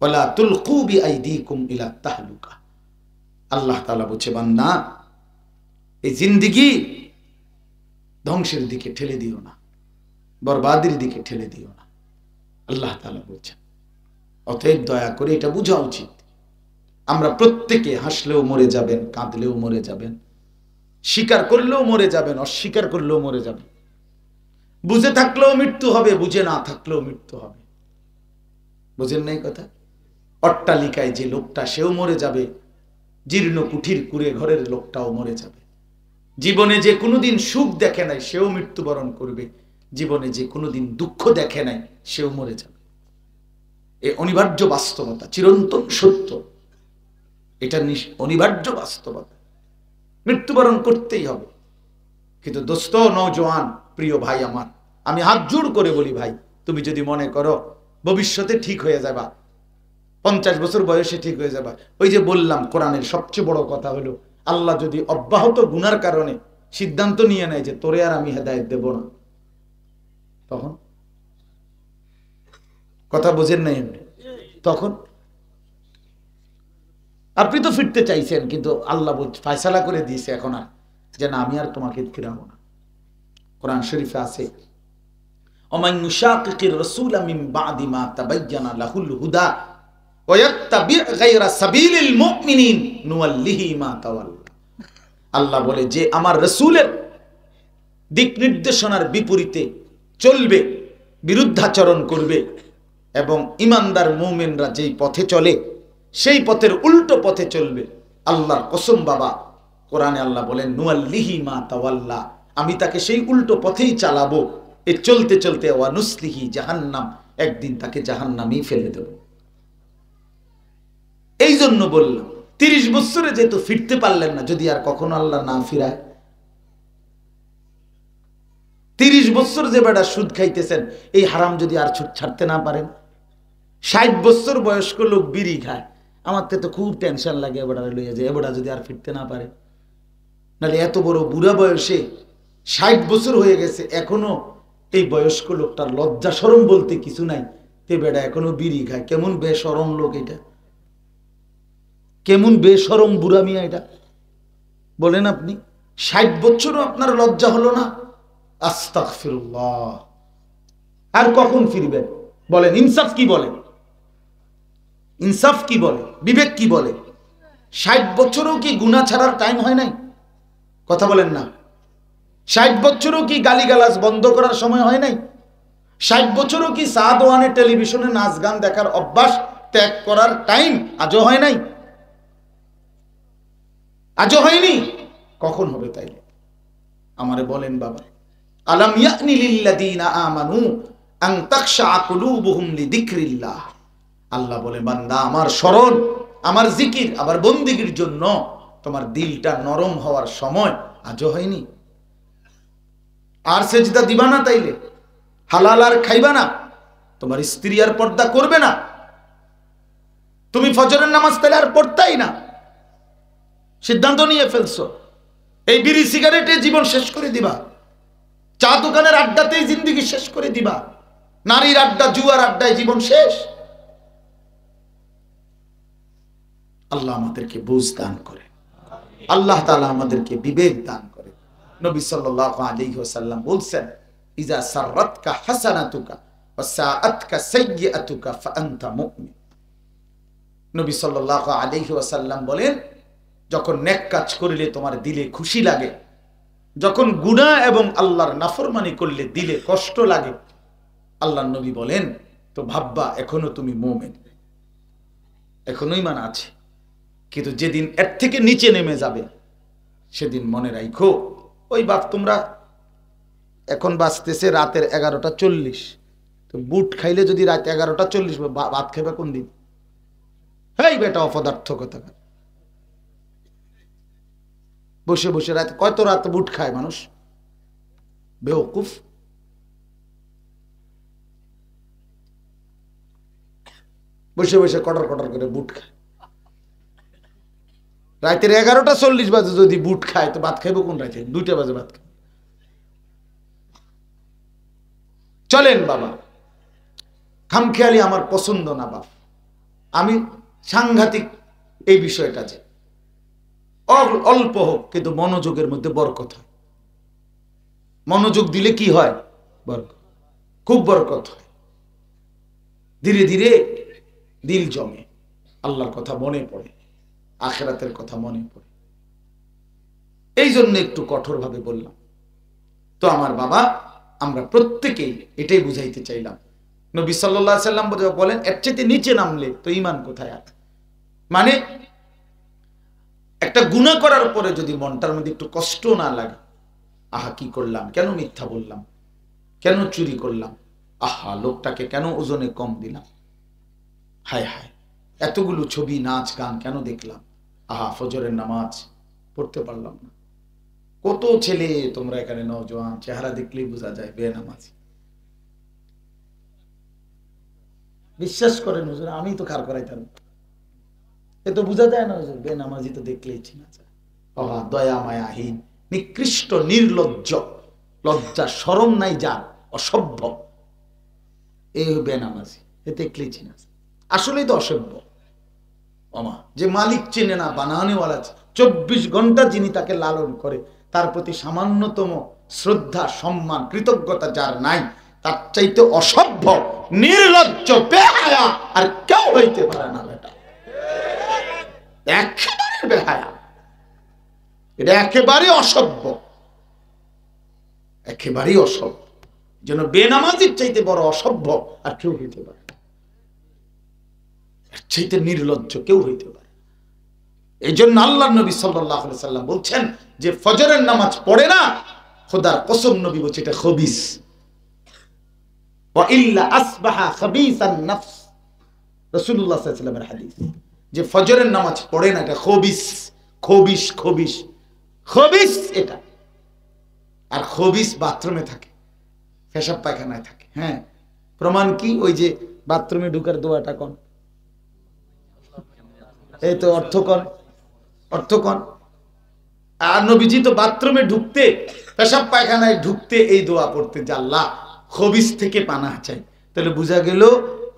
ওয়ালা তুলকু বিআইদিকুম ইলা তাহলুকা। আল্লাহ তাআলা বলছে, বান্দা এই জিন্দেগি ধ্বংসের দিকে ঠেলে দিও না, বরবাদের দিকে ঠেলে দিও না, আল্লাহ তাআলা বলছেন। অতএব দয়া করে এটা বোঝা উচিত, আমরা প্রত্যেকে হাসলেও মরে যাবেন, কাঁদলেও মরে যাবেন, স্বীকার করলেও মরে যাবেন, অস্বীকার করলেও মরে যাবেন। বুঝে থাকলেও মৃত্যু হবে, বুঝে না থাকলেও মৃত্যু হবে। বুঝেন নাই কথা? অট্টালিকায় যে লোকটা সেও মরে যাবে, জীর্ণ কুঠির কুড়ে ঘরের লোকটাও মরে যাবে। জীবনে যে কোনোদিন সুখ দেখে নাই সেও মৃত্যুবরণ করবে, জীবনে যে কোনোদিন দুঃখ দেখে নাই সেও মরে যাবে। এই অনিবার্য বাস্তবতা, চিরন্তন সত্য, এটা অনিবার্য বাস্তবতা, মৃত্যুবরণ করতেই হবে। কিন্তু দোস্ত, নওজোয়ান প্রিয় ভাই আমার, আমি হাত জোড় করে বলি, ভাই তুমি যদি মনে করো ভবিষ্যতে ঠিক হয়ে যাবা, 50 বছর বয়সে ঠিক হয়ে যাবা, ওই যে বললাম কোরআনের সবচেয়ে বড় কথা হলো, আল্লাহ যদি অব্যাহত গুনার কারণে সিদ্ধান্ত নিয়ে নেয় যে তোরে আর আমি হেদায়েত দেব না, তখন কথা বোঝেন নাই? তখন আপনি তো ফিরতে চাইছেন, কিন্তু আল্লাহ ফয়সালা করে দিয়েছে এখন আর, যে না আমি আর তোমাকে ফিরাবো না। কোরআন শরীফে আছে, ওমান ইউশাকিকির রাসূল মিন বাদি মা তাবায়্যানা লাহুল হুদা ওয়া ইয়াত্তাবি গায়রা সাবিলিল মুমিনিন নুওয়াল্লিহি মা তাওয়াল্লা। আল্লাহ বলে, যে আমার রাসূলের দিক নির্দেশনার বিপরীতে চলবে, বিরুদ্ধাচরণ করবে, এবং ঈমানদার মুমিনরা যেই পথে চলে সেই পথের উল্টো পথে চলবে, আল্লাহর কসম বাবা, কোরআনে আল্লাহ বলেন নুওয়াল্লিহি মা তাওয়াল্লা, আমি তাকে সেই উল্টো পথেই চালাবো। এ চলতে চলতে ওয়া নুসলিহি জাহান্নাম, একদিন তাকে জাহান্নামেই ফেলে দেব। এই জন্য বললাম 30 বছরে যেহেতু ফিরতে পারলেন না, যদি আর কখনো আল্লাহ না ফিরায়, 30 বছর যে বেটা সুদ খাইতেছেন, এই হারাম যদি আর সুদ ছাড়তে না পারেন, 60 বছর বয়স্ক লোক বিড়ি খায়, আমার তো খুব টেনশন লাগে, এবারে লইয়া যায়, এবারে যদি আর ফিরতে না পারে। নাহলে এত বড় বুড়া বয়সে 60 বছর হয়ে গেছে, এখনো এই বয়স্ক লোকটার লজ্জা শরম বলতে কিছু নাই, তে বেটা এখনো বিড়ি খায়। কেমন বেশরম লোক এটা, কেমন বেশরম বুড়া মিয়া এটা, বলেন আপনি? 60 বছরও আপনার লজ্জা হলো না? আস্তাগফিরুল্লাহ। আর কখন ফিরবেন বলেন? ইনসাফ কি বলে? ইনসাফ কি বলে? বিবেক কি বলে? 60 বছরও কি গুনাহ ছাড়ার টাইম হয় নাই? কথা বলেন না। 60 বছরও কি গালিগালাজ বন্ধ করার সময় হয় নাই? 60 বছরও কি সাদওয়ানে টেলিভিশনে নাচ গান দেখার অভ্যাস ত্যাগ করার টাইম আজও হয় নাই? আজও হয়নি? কখন হবে তাইলে আমারে বলেন বাবা? আলাম ইয়ানি লিল্লাযিনা আমানু আন তাখশা কুলুবুহুম লিযিকরিল্লাহ। আল্লাহ বলে, বান্দা আমার স্মরণ, আমার জিকির, আবার বন্দেগীর জন্য তোমার দিলটা নরম হওয়ার সময় আজও হয়নি? আর সেজদা দিবা না তাইলে? হালাল আর খাইবা না? তোমার স্ত্রী আর পর্দা করবে না? তুমি ফজরের নামাজ তাইলে আর পড়তাই না? সিদ্ধান্ত নিয়ে ফেলছো এই বিড়ি সিগারেটে জীবন শেষ করে দিবা, চা দোকানের আড্ডাতেই জিন্দেগি শেষ করে দিবা, নারীর আড্ডা জুয়ার আড্ডায় জীবন শেষ। আল্লাহ আমাদেরকে বুঝ দান করে, আল্লাহ তাআলা আমাদেরকে বিবেক দান করে। নবী সাল্লাল্লাহু আলাইহি ওয়াসাল্লাম বলছেন, ইজা সাররাতকা হাসানাতুকা ওয়া সাআতকা সাইয়্যাতুকা ফাআনতা মুমিন। নবী সাল্লাল্লাহু আলাইহি ওয়াসাল্লাম বলেন, যখন নেক কাজ করলে তোমার দিলে খুশি লাগে, যখন গুনাহ এবং আল্লাহর নাফরমানি করলে দিলে কষ্ট লাগে, আল্লাহর নবী বলেন তো ভাববা এখনো তুমি মুমিন, এখনো ঈমান আছে। কিন্তু যেদিন এর থেকে নিচে নেমে যাবে সেদিন মনে রাখো, ওই বাপ তোমরা এখন বাজতেছে রাতের 11:40, তো বুট খাইলে যদি রাত 11:40 ভাত খাইবা কোন দিন? হেই বেটা অপদার্থ কথা, বসে বসে রাত কত রাত বুট খায় মানুষ, বেওকুফ। বসে বসে কটর কটর করে বুট খায়, রাতের 11:40 বাজে যদি বুট খায় তো ভাত খাইবো কোন রাতে? 2টা বাজে ভাত খায়। চলেন বাবা, খামখেয়ালি আমার পছন্দ না বাপ, আমি সাংঘাতিক এই বিষয়টা, যে অল্প হোক কিন্তু মনোযোগের মধ্যে বরকত হয়। মনোযোগ দিলে কি হয়? বরকত, খুব বরকত হয়। ধীরে ধীরে দিল জমে, আল্লাহর কথা মনে পড়ে, আখিরাতের কথা মনে পড়ে। এই জন্য একটু কঠোরভাবে বললাম। তো আমার বাবা, আমরা প্রত্যেকেই এটাই বুঝাইতে চাইলাম। নবী সাল্লাল্লাহু আলাইহি সাল্লাম বলেন, এর চাইতে নিচে নামলে তো ঈমান কোথায় আছে? মানে একটা গুনাহ করার পরে যদি মনটার মধ্যে একটু কষ্ট না লাগে, আহা কি করলাম, কেন মিথ্যা বললাম, কেন চুরি করলাম, আহা লোকটাকে কেন ওজনে কম দিলাম, হায় হায় এতগুলো ছবি নাচ গান কেন দেখলাম, আহা ফজরের নামাজ পড়তে পারলাম না। কত ছেলে তোমরা এখানে নওজোয়ান, চেহারা দেখলেই বোঝা যায় বেনামাজি। বিশ্বাস করেন হুজুর, আমি তো কার করাইতাম, এ তো বোঝা যায় না হুজুর, বেনামাজি তো দেখলেই চিনা যায়। বাবা দয়া মায়াহীন, নিকৃষ্ট, নির্লজ্জ, লজ্জা শরম নাই যার, অসভ্য, এই বেনামাজি, এ দেখলেই চিনা যায়। আসলেই তো অসভ্য। ওমা, যে মালিক চেনে না, বানানেওয়ালা, 24 ঘন্টা যিনি তাকে লালন করে, তার প্রতি সামান্যতম শ্রদ্ধা, সম্মান, কৃতজ্ঞতা যার নাই, তার চাইতে অসভ্য, নির্লজ্জ, বেহায়া আর কেউ হইতে পারে না। বেটা একেবারে বেহায়া, এটা একেবারে অসভ্য, একেবারেই অসভ্য। যেন বেনামাজির চাইতে বড় অসভ্য আর কেউ হইতে পারে, এর চাইতে নির্লজ্জ কেউ হইতে পারে। এই জন্য আল্লাহর নবী সাল্লাল্লাহু আলাইহি সাল্লাম বলছেন যে ফজরের নামাজ পড়ে না, খোদার কসম নবী বলছে এটা খবিস, ওয়া ইল্লা আসবাহা খাবিসান নফস। রাসূলুল্লাহ সাল্লাল্লাহু আলাইহি সাল্লামের হাদিস, যে ফজরের নামাজ পড়ে না এটা খবিস, খবিস, খবিস, খবিস এটা। আর খবিস বাথরুমে থাকে, পেশাব পায়খানায় থাকে। হ্যাঁ, প্রমাণ কি? ওই যে বাথরুমে ঢুকার দোয়াটা কোন, এই তো অর্থকন, অর্থকন। আর নবীজি তো বাথরুমে ঢুকতে, পেশাব পায়খানায় ঢুকতে এই দোয়া পড়তে, যে আল্লাহ খবিস থেকে পানাহ চাই। তাহলে বোঝা গেল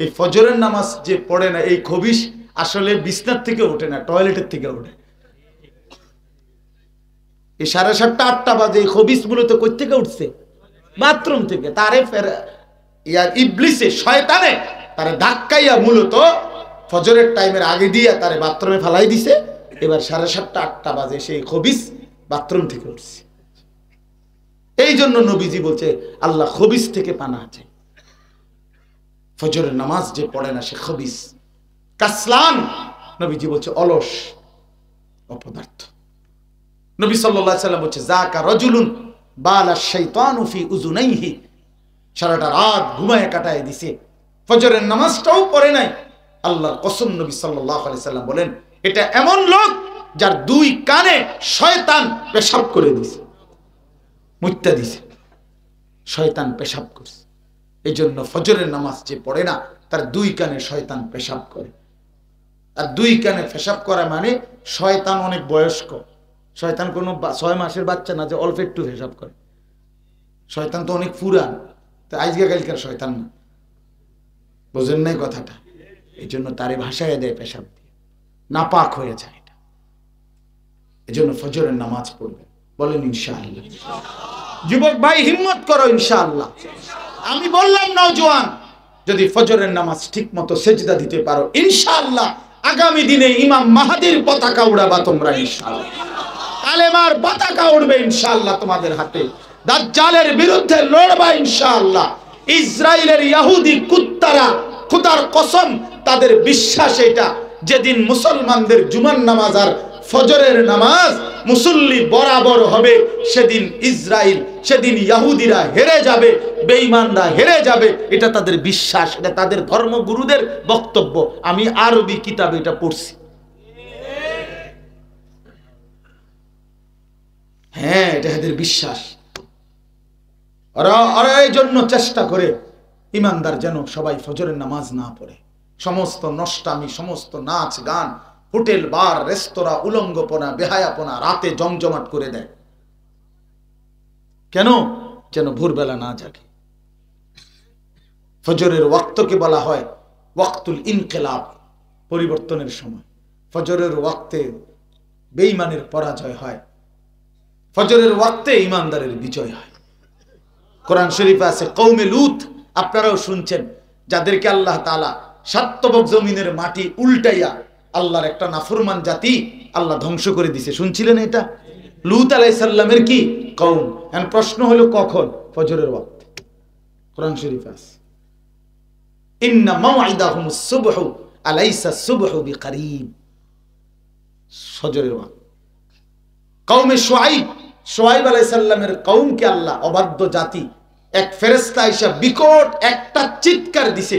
এই ফজরের নামাজ যে পড়ে না, এই খবিস আসলে বিছনার থেকে ওঠে না, টয়লেটের থেকে ওঠে। এই 7:30 8টা বাজে এই খবিস মূলত কই থেকে উঠছে? বাথরুম থেকে। তারে ফের ইয়ার ইবলিসে, শয়তানে তারে ধাক্কাইয়া মূলত ফজরের টাইমের আগে দিয়ে তারে বাথরুমে ফেলাই দিছে। এবার 7:30 8টা বাজে সেই খবিস বাথরুম থেকে উঠছে। এই জন্য নবীজি বলছে আল্লাহ খবিস থেকে পানাহ চাই। ফজরের নামাজ যে পড়ে না সে খবিস, কাসলান, নবীজি বলছে অলস, অপদার্থ। নবী সাল্লাল্লাহু আলাইহি সাল্লাম বলছে যাকা রাজুলুন বালা শাইতানু ফি উযুনাইহি, সারাটা রাত ঘুমায় কাটায় দিছে, ফজরের নামাজটাও পড়ে নাই। আল্লাহর কসম নবী সাল্লাল্লাহু আলাইহি সাল্লাম বলেন এটা এমন লোক যার 2 কানে শয়তান পেশাব করে দিছে, মুত্তা দিছে, শয়তান পেশাব করছে। এই জন্য ফজরের নামাজ যে পড়ে না তার 2 কানে শয়তান পেশাব করে। আর 2 কানে পেশাব করা মানে শয়তান অনেক বয়স্ক, শয়তান কোনো 6 মাসের বাচ্চা না যে অল্প একটু পেশাব করে। শয়তান তো অনেক পুরান, তো আজকে কালকার শয়তান না, বোঝেন নাই কথাটা। এই জন্য তারে ভাষায় দেয় পেশাব দিয়ে, নাপাক হয়ে যায় এটা। এই জন্য ফজরের নামাজ পড়বেন, বলেন ইনশাআল্লাহ। যুবক ভাই হিম্মত করো ইনশাআল্লাহ। আমি বললাম নওজোয়ান, যদি ফজরের নামাজ ঠিক মতো সেজদা দিতে পারো ইনশাআল্লাহ আগামী দিনে ইমাম মাহাদির পতাকা উড়াবা তোমরা ইনশাআল্লাহ, কালেমার পতাকা উড়বে ইনশাআল্লাহ তোমাদের হাতে, দাজ্জালের বিরুদ্ধে লড়বা ইনশাআল্লাহ। ইসরায়েলের ইহুদি কুত্তারা, খোদার কসম তাদের বিশ্বাস এটা, যেদিন মুসলমানদের জুমার নামাজ আর ফজরের নামাজ মুসল্লি বরাবর হবে, সেদিন ইসরায়েল, সেদিন ইহুদিরা হেরে যাবে, বেঈমানরা হেরে যাবে, এটা তাদের বিশ্বাস, এটা তাদের ধর্মগুরুদের বক্তব্য। আমি আরবি কিতাবে এটা পড়ছি। হ্যাঁ, এটা এদের বিশ্বাস। ওরা এই জন্য চেষ্টা করে ইমানদার যেন সবাই ফজরের নামাজ না পড়ে। সমস্ত নষ্টামি, সমস্ত নাচ গান, হোটেল বার রেস্তোরাঁ, উলঙ্গপনা, বেহায়াপনা রাতে জমজমাট করে দেয়। কেন? যেন ভোরবেলা না জাগে। ফজরের ওয়াক্তকে বলা হয় ওয়াক্তুল ইনকিলাব, পরিবর্তনের সময়। ফজরের ওয়াক্তে বেঈমানের পরাজয় হয়, ফজরের ওয়াক্তে ইমানদারের বিজয় হয়। কোরআন শরীফে আছে কওমে লূত, আপনারাও শুনছেন, যাদেরকে আল্লাহ তাআলা সাতবক জমিনের মাটি উল্টাইয়া আল্লাহর একটা নাফরমান জাতি আল্লাহ ধ্বংস করে দিছে। শুনছিলেন এটা? লূত আলাইহিস সালামের কি কওম। এখন প্রশ্ন হলো কখন? ফজরের ওয়াক্তে। কোরআন শরীফে আছে ইন্না মাওইদাহুমুস সুবহু আলাইসা সুবহু বিকরিব। ফজরের ওয়াক্ত। কওমে শুআইব আলাইহিস সালামের কওমকে আল্লাহ অবাধ্য জাতি, এক ফেরেশতা আইসা বিকট একটা চিৎকার দিছে,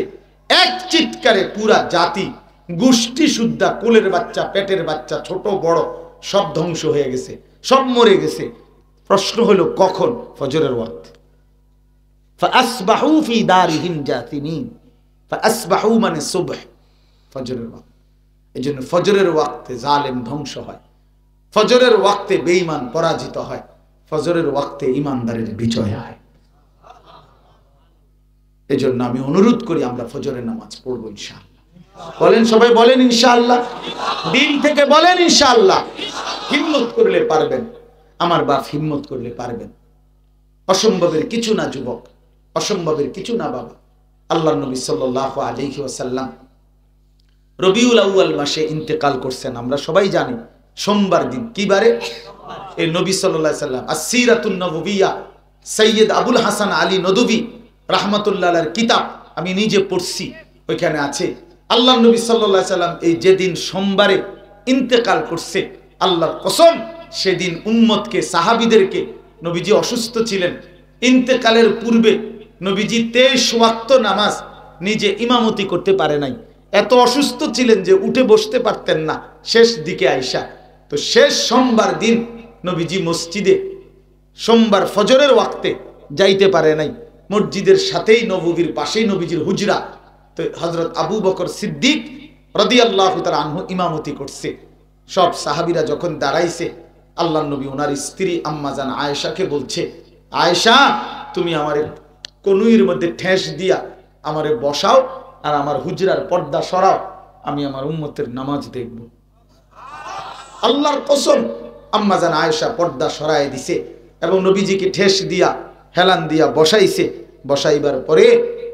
এক চিৎকারে পুরা জাতি গোষ্ঠী শুদ্ধা, কোলের বাচ্চা, পেটের বাচ্চা, ছোট বড় সব ধ্বংস হয়ে গেছে, সব মরে গেছে। প্রশ্ন হলো কখন? ফজরের ওয়াক্ত। ফাসবাহু ফি দারিহিম জাতিমিন। ফাসবাহু মানে সুবহ, ফজরের ওয়াক্ত। এজন্য ফজরের ওয়াক্তে জালেম ধ্বংস হয়, ফজরের ওয়াক্তে বেঈমান পরাজিত হয়, ফজরের ওয়াক্তে ঈমানদারের বিজয় হয়। এজন্য আমি অনুরোধ করি আমরা ফজরের নামাজ পড়বো ইনশাআল্লাহ। বলেন সবাই, বলেন ইনশাআল্লাহ। দিল থেকে বলেন ইনশাআল্লাহ। হিম্মত করলে পারবেন, আমার বাপ হিম্মত করলে পারবেন। অসম্ভবের কিছু না যুবক, অসম্ভবের কিছু না বাবা। আল্লাহর নবী সাল্লাল্লাহু আলাইহি ওয়াসাল্লাম রবিউল আউয়াল মাসে ইন্তেকাল করছেন, আমরা সবাই জানি। সোমবার দিন, কি বারে? এই নবী সাল্লাল্লাহু আলাইহি ওয়াসাল্লাম আসসিরাতুন নববিয়্যা সৈয়দ আবুল হাসান আলী নদভী রাহমাতুল্লাহ আলাইহির কিতাব আমি নিজে পড়ছি, ওইখানে আছে আল্লাহর নবী সাল্লাল্লাহু আলাইহি ওয়াসাল্লাম এই যেদিন সোমবারে ইন্তেকাল করছে, আল্লাহর কসম সেদিন উম্মতকে, সাহাবীদেরকে, নবীজি অসুস্থ ছিলেন, ইন্তেকালের পূর্বে নবীজি 23 ওয়াক্ত নামাজ নিজে ইমামতি করতে পারে নাই। এত অসুস্থ ছিলেন যে উঠে বসতে পারতেন না শেষ দিকে আইসা। তো শেষ সোমবার দিন নবীজি মসজিদে সোমবার ফজরের ওয়াক্তে যাইতে পারে নাই। মসজিদের সাথেই নববীর পাশেই নবীজির হুজরা, তো হযরত আবু বকর সিদ্দিক রাদিয়াল্লাহু তাআলা আনহু ইমামতি করছে। সব সাহাবীরা যখন দাঁড়াইছে, আল্লাহর নবী ওনার স্ত্রী আম্মা জান আয়েশাকে বলছে, আয়েশা তুমি আমারে কনুইয়ের মধ্যে ঠেস দিয়া আমারে বসাও আর আমার হুজরার পর্দা সরাও, আমি আমার উম্মতের নামাজ দেখব। আল্লাহর কসম, আম্মা জান আয়েশা পর্দা সরায় দিছে এবং নবীজিকে ঠেস দিয়া হেলান দিয়া বসাইছে। বসাইবার পরে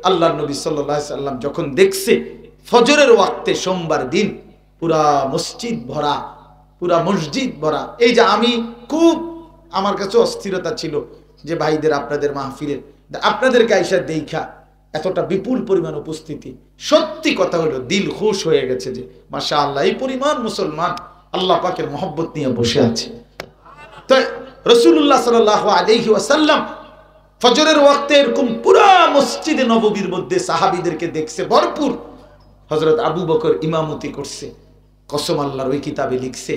আল্লাহর নবী সাল্লাল্লাহু আলাইহি সাল্লাম যখন দেখছে ফজরের ওয়াক্তে সোমবার দিন পুরা মসজিদ ভরা, পুরা মসজিদ ভরা। এই যে আমি খুব, আমার কাছে অস্থিরতা ছিল যে ভাইদের আপনাদের মাহফিলে আপনাদেরকে আইসা দেখা এতটা বিপুল পরিমাণ উপস্থিতি, সত্যি কথা হলো দিল খুশ হয়ে গেছে যে মাশাআল্লাহ এই পরিমাণ মুসলমান আল্লাহ পাকের মহব্বত নিয়ে বসে আছে। তো রাসূলুল্লাহ সাল্লাল্লাহু আলাইহি ওয়াসাল্লাম ফজরের ওয়াক্তে এরকম পুরা মসজিদে নববীর মধ্যে সাহাবীদেরকে দেখছে ভরপুর। হযরত আবু বকর ইমামতি করছে, কসম আল্লাহর ওই কিতাবে লিখছে,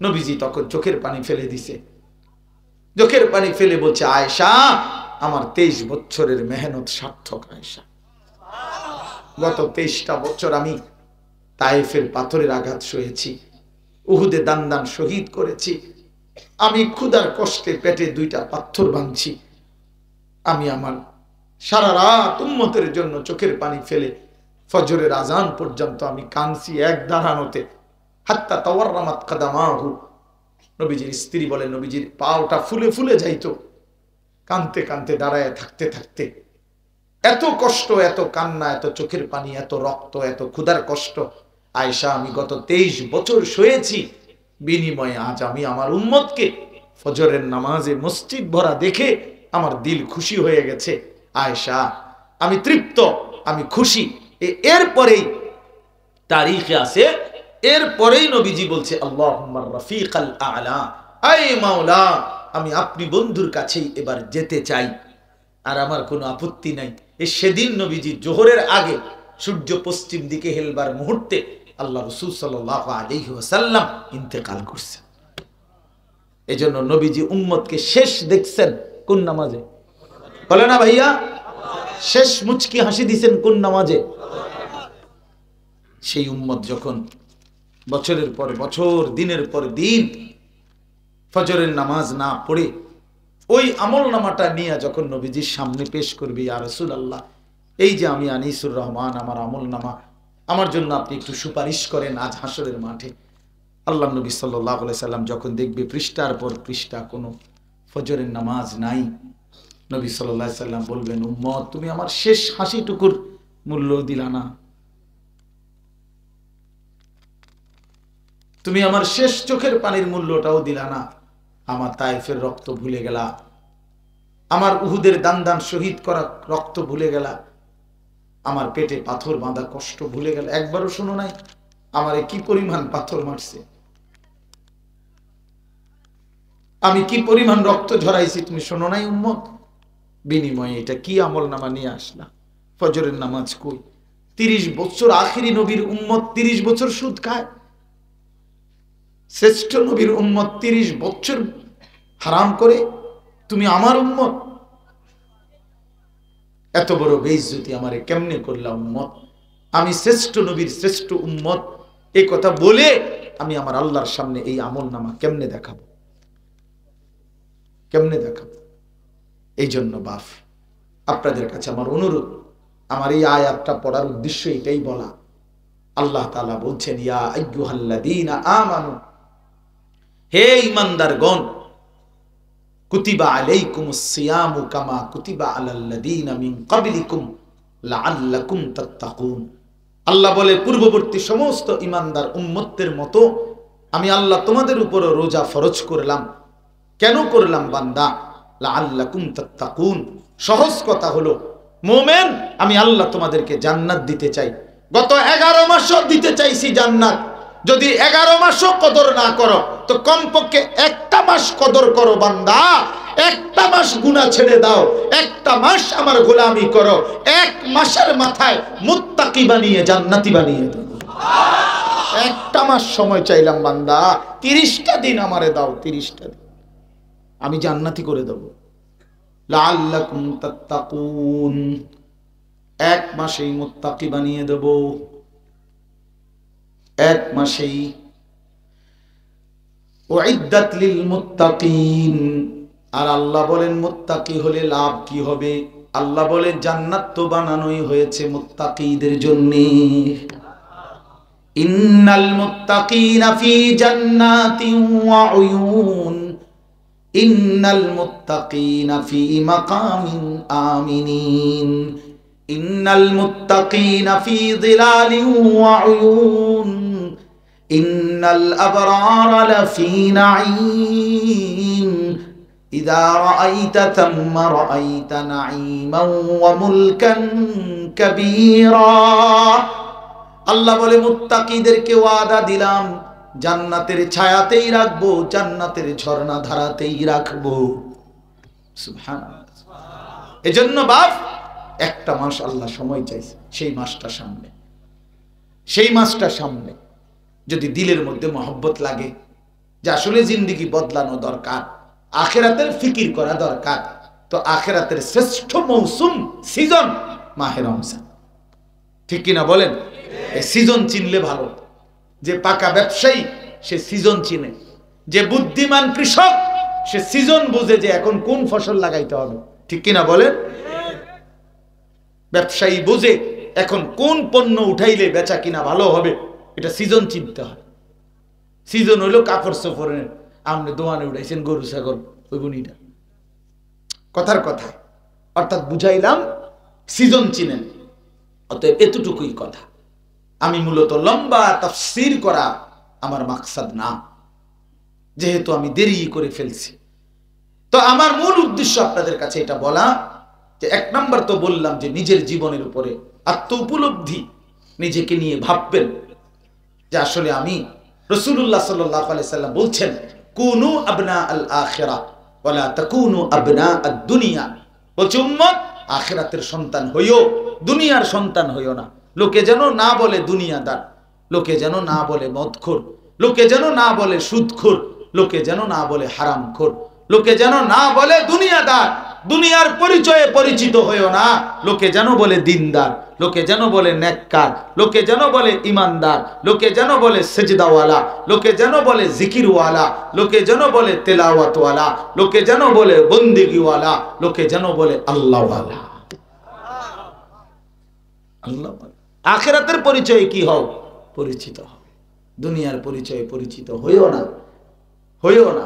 নবীজি তখন চোখের পানি ফেলে দিছে, চোখের পানি ফেলে বলছে, আয়েশা আমার 23 বছরের মেহনত সার্থক। আয়েশা গত 23টা বছর আমি তায়েফের পাথরের আঘাত সয়েছি, উহুদে দান দান শহীদ করেছি, আমি ক্ষুধার কষ্টে পেটে 2টা পাথর ভাঙছি, আমি আমার সারা রাত উম্মতের জন্য চোখের পানি ফেলে ফজরের আজান পর্যন্ত আমি কাঁদছি এক দাঁড়ানোতে। হাত্তা তাওয়াররামাত কাদামাহু, নবীজির স্ত্রী বলে নবীজির পাওটা ফুলে ফুলে যাইতো কাঁদতে কাঁদতে, দাঁড়ায় থাকতে থাকতে। এত কষ্ট, এত কান্না, এত চোখের পানি, এত রক্ত, এত ক্ষুধার কষ্ট। আয়েশা আমি গত 23 বছর সয়েছি, বিনিময়ে আজ আমি আমার উম্মতকে ফজরের নামাজে মসজিদ ভরা দেখে আমার দিল খুশি হয়ে গেছে। আয়েশা আমি তৃপ্ত, আমি খুশি। এরপরেই তারিখে আছে, এরপরেই নবীজি বলছে আল্লাহুম্মা রাফিকাল আ'লা, আয় মাওলা আমি আপনি বন্ধুর কাছেই এবার যেতে চাই, আর আমার কোনো আপত্তি নাই। সেদিন নবীজি জোহরের আগে সূর্য পশ্চিম দিকে হেলবার মুহূর্তে আল্লাহ রাসূল সাল্লাল্লাহু আলাইহি ওয়াসাল্লাম ইন্তেকাল করছেন। এজন্য নবীজি উম্মতকে শেষ দেখছেন কোন নামাজে? বলে না ভাইয়া, শেষ মুচকি হাসি দিছেন কোন নামাজে? সেই উম্মত যখন বছরের পর বছর, দিনের পর দিন ফজরের নামাজ না পড়ে ওই আমল নামাটা নিয়ে যখন নবীজির সামনে পেশ করবে, ইয়া রাসূলুল্লাহ এই যে আমি আনিসুর রহমান, আমার আমল নামা আমার জন্য আপনি একটু সুপারিশ করেন আজ হাসরের মাঠে। আল্লাহ নবী সাল্লাল্লাহু আলাইহি সাল্লাম যখন দেখবে পৃষ্ঠার পর পৃষ্ঠা কোনো ফজরের নামাজ নাই, নবী সাল্লাল্লাহু আলাইহি সাল্লাম বলবেন, উম্মত তুমি আমার শেষ হাসিটুকুর মূল্য দিলা না, তুমি আমার শেষ চোখের পানির মূল্যটাও দিলা না, আমার তায়েফের রক্ত ভুলে গেলা, আমার উহুদের দান দান শহীদ করা রক্ত ভুলে গেলা, আমার পেটে পাথর বাঁধা কষ্ট ভুলে গেল, একবারও শোনো নাই আমারে কি পরিমাণ পাথর মারছে, আমি কি পরিমাণ রক্ত ঝরাইছি তুমি শোনো নাই উম্মত? বিনিময়ে এটা কি আমল নামা নিয়ে আসলা? ফজরের নামাজ কই? 30 বছর আখিরি নবীর উম্মত 30 বছর সুদ খায়, শ্রেষ্ঠ নবীর উম্মত 30 বছর হারাম করে, তুমি আমার উম্মত? এত বড় বেইজ্জতি আমারে কেমনে করলা উম্মত? আমি শ্রেষ্ঠ নবীর শ্রেষ্ঠ উম্মত এই কথা বলে আমি আমার আল্লাহর সামনে এই আমল নামা কেমনে দেখাবো? কেমনে দেখাবো? এই জন্য বাপ আপনাদের কাছে আমার অনুরোধ, আমার এই আয়াতটা পড়ার উদ্দেশ্য এটাই বলা। আল্লাহ তাআলা বলছেন, ইয়া আইয়ুহাল্লাযীনা আমানু, হে ঈমানদারগণ, কুতিবা আলাইকুমুস সিয়ামু কামা কুতিবা আলাল্লাযীনা মিন ক্বাবলিকুম লাআল্লাকুম তাত্তাকুন। আল্লাহ বলে, পূর্ববর্তী সমস্ত ঈমানদার উম্মতের মতো আমি আল্লাহ তোমাদের উপর রোজা ফরজ করলাম। কেন করলাম বান্দা? লাআল্লাকুম তাত্তাকুন। সহজ কথা হলো, মুমিন আমি আল্লাহ তোমাদেরকে জান্নাত দিতে চাই। গত 11 মাসও দিতে চাইছি জান্নাত। যদি 11 মাসও কদর না করো তো কমপক্ষে একটা মাস কদর করো বান্দা। একটা মাস গুনাহ ছেড়ে দাও, একটা মাস আমার গোলামি করো, এক মাসের মাথায় মুত্তাকি বানিয়ে জান্নাতি বানিয়ে দাও। একটা মাস সময় চাইলাম বান্দা, 30টা দিন আমারে দাও, 30টা দিন আমি জান্নাতি করে দেব। লাআল্লাকুম তাত্তাকুন, এক মাসেই মুত্তাকি বানিয়ে দেব, এক মাসেই। উইদ্দাত লিল মুত্তাকিন। আর আল্লাহ বলেন মুত্তাকি হলে লাভ কি হবে? আল্লাহ বলেন জান্নাত তো বানানোই হয়েছে মুত্তাকিদের জন্য। ইন্নাল মুত্তাকিনা ফি জান্নাতিন ওয়া উয়ুন, ইন্নাল মুত্তাকিনা ফি মাকামিন আমিনিন, ইন্নাল মুত্তাকিনা ফি যিলালিন ওয়া উয়ুন, ইন্নাল আবরারা লাফি নাঈম, ইযা রাআইতা থাম্মা রাআইতা নাঈমান ওয়া মুলকান কাবীরা। আল্লাহ বলে মুত্তাকিদেরকে ওয়াদা দিলাম জান্নাতের ছায়াতেই রাখবো, জান্নাতের ঝর্ণা ধারাতেই রাখবো। সুবহানাল্লাহ। এজন্য বাপ একটা মাস আল্লাহ সময় চাইছে, সেই মাসটা সামনে, সেই মাসটা সামনে। যদি দিলের মধ্যে মহব্বত লাগে যে আসলে জিন্দেগি বদলানো দরকার, আখিরাতের ফিকির করা দরকার, তো আখিরাতের শ্রেষ্ঠ মৌসুম সিজন মাহে রমজান। ঠিক কিনা বলেন? এই সিজন চিনলে ভালো। যে পাকা ব্যবসায়ী সে সিজন চিনে, যে বুদ্ধিমান কৃষক সে সিজন বুঝে যে এখন কোন ফসল লাগাইতে হবে। ঠিক কিনা বলেন? ব্যবসায়ী বুঝে এখন কোন পণ্য উঠাইলে বেচা কিনা ভালো হবে, এটা সিজন চিনতে হয়। সিজন হইলো কাপড় চোপড়ের, আপনি দোকানে উঠাইছেন গরু ছাগল, ওই বুনিটা কথার কথা। অর্থাৎ বুঝাইলাম সিজন চিনেন। অতএব এতটুকুই কথা। আমি মূলত লম্বা তাফসীর করা আমার মাকসাদ না, যেহেতু আমি দেরি করে ফেলছি। তো আমার মূল উদ্দেশ্য আপনাদের কাছে এটা বলা যে, এক নাম্বার তো বললাম যে নিজের জীবনের উপরে আত্ম উপলব্ধি, নিজেকে নিয়ে ভাববেন যে আসলে আমি, রাসূলুল্লাহ সাল্লাল্লাহু আলাইহি সাল্লাম বলছেন, কুনু আবনা আল আখিরা ওয়ালা তাকুনু আবনা আদ দুনিয়া। বলছে উম্মত আখিরাতের সন্তান হইও, দুনিয়ার সন্তান হইও না। লোকে যেন না বলে দুনিয়াদার, লোকে যেন না বলে মদখোর, লোকে যেন না বলে সুদখোর, লোকে যেন না বলে হারামখোর, লোকে যেন না বলে দুনিয়াদার। দুনিয়ার পরিচয়ে পরিচিত হইও না। লোকে যেন বলে দিনদার, লোকে যেন বলে নেককার, লোকে যেন বলে ইমানদার, লোকে যেন বলে সেজদাওয়ালা, লোকে যেন বলে জিকিরওয়ালা, লোকে যেন বলে তেলাওয়াতওয়ালা, লোকে যেন বলে বন্দেগীওয়ালা, লোকে যেন বলে আল্লাহওয়ালা। আল্লাহ আখিরাতের পরিচয়ে কি হও? পরিচিত হও। দুনিয়ার পরিচয়ে পরিচিত হইও না, হইও না।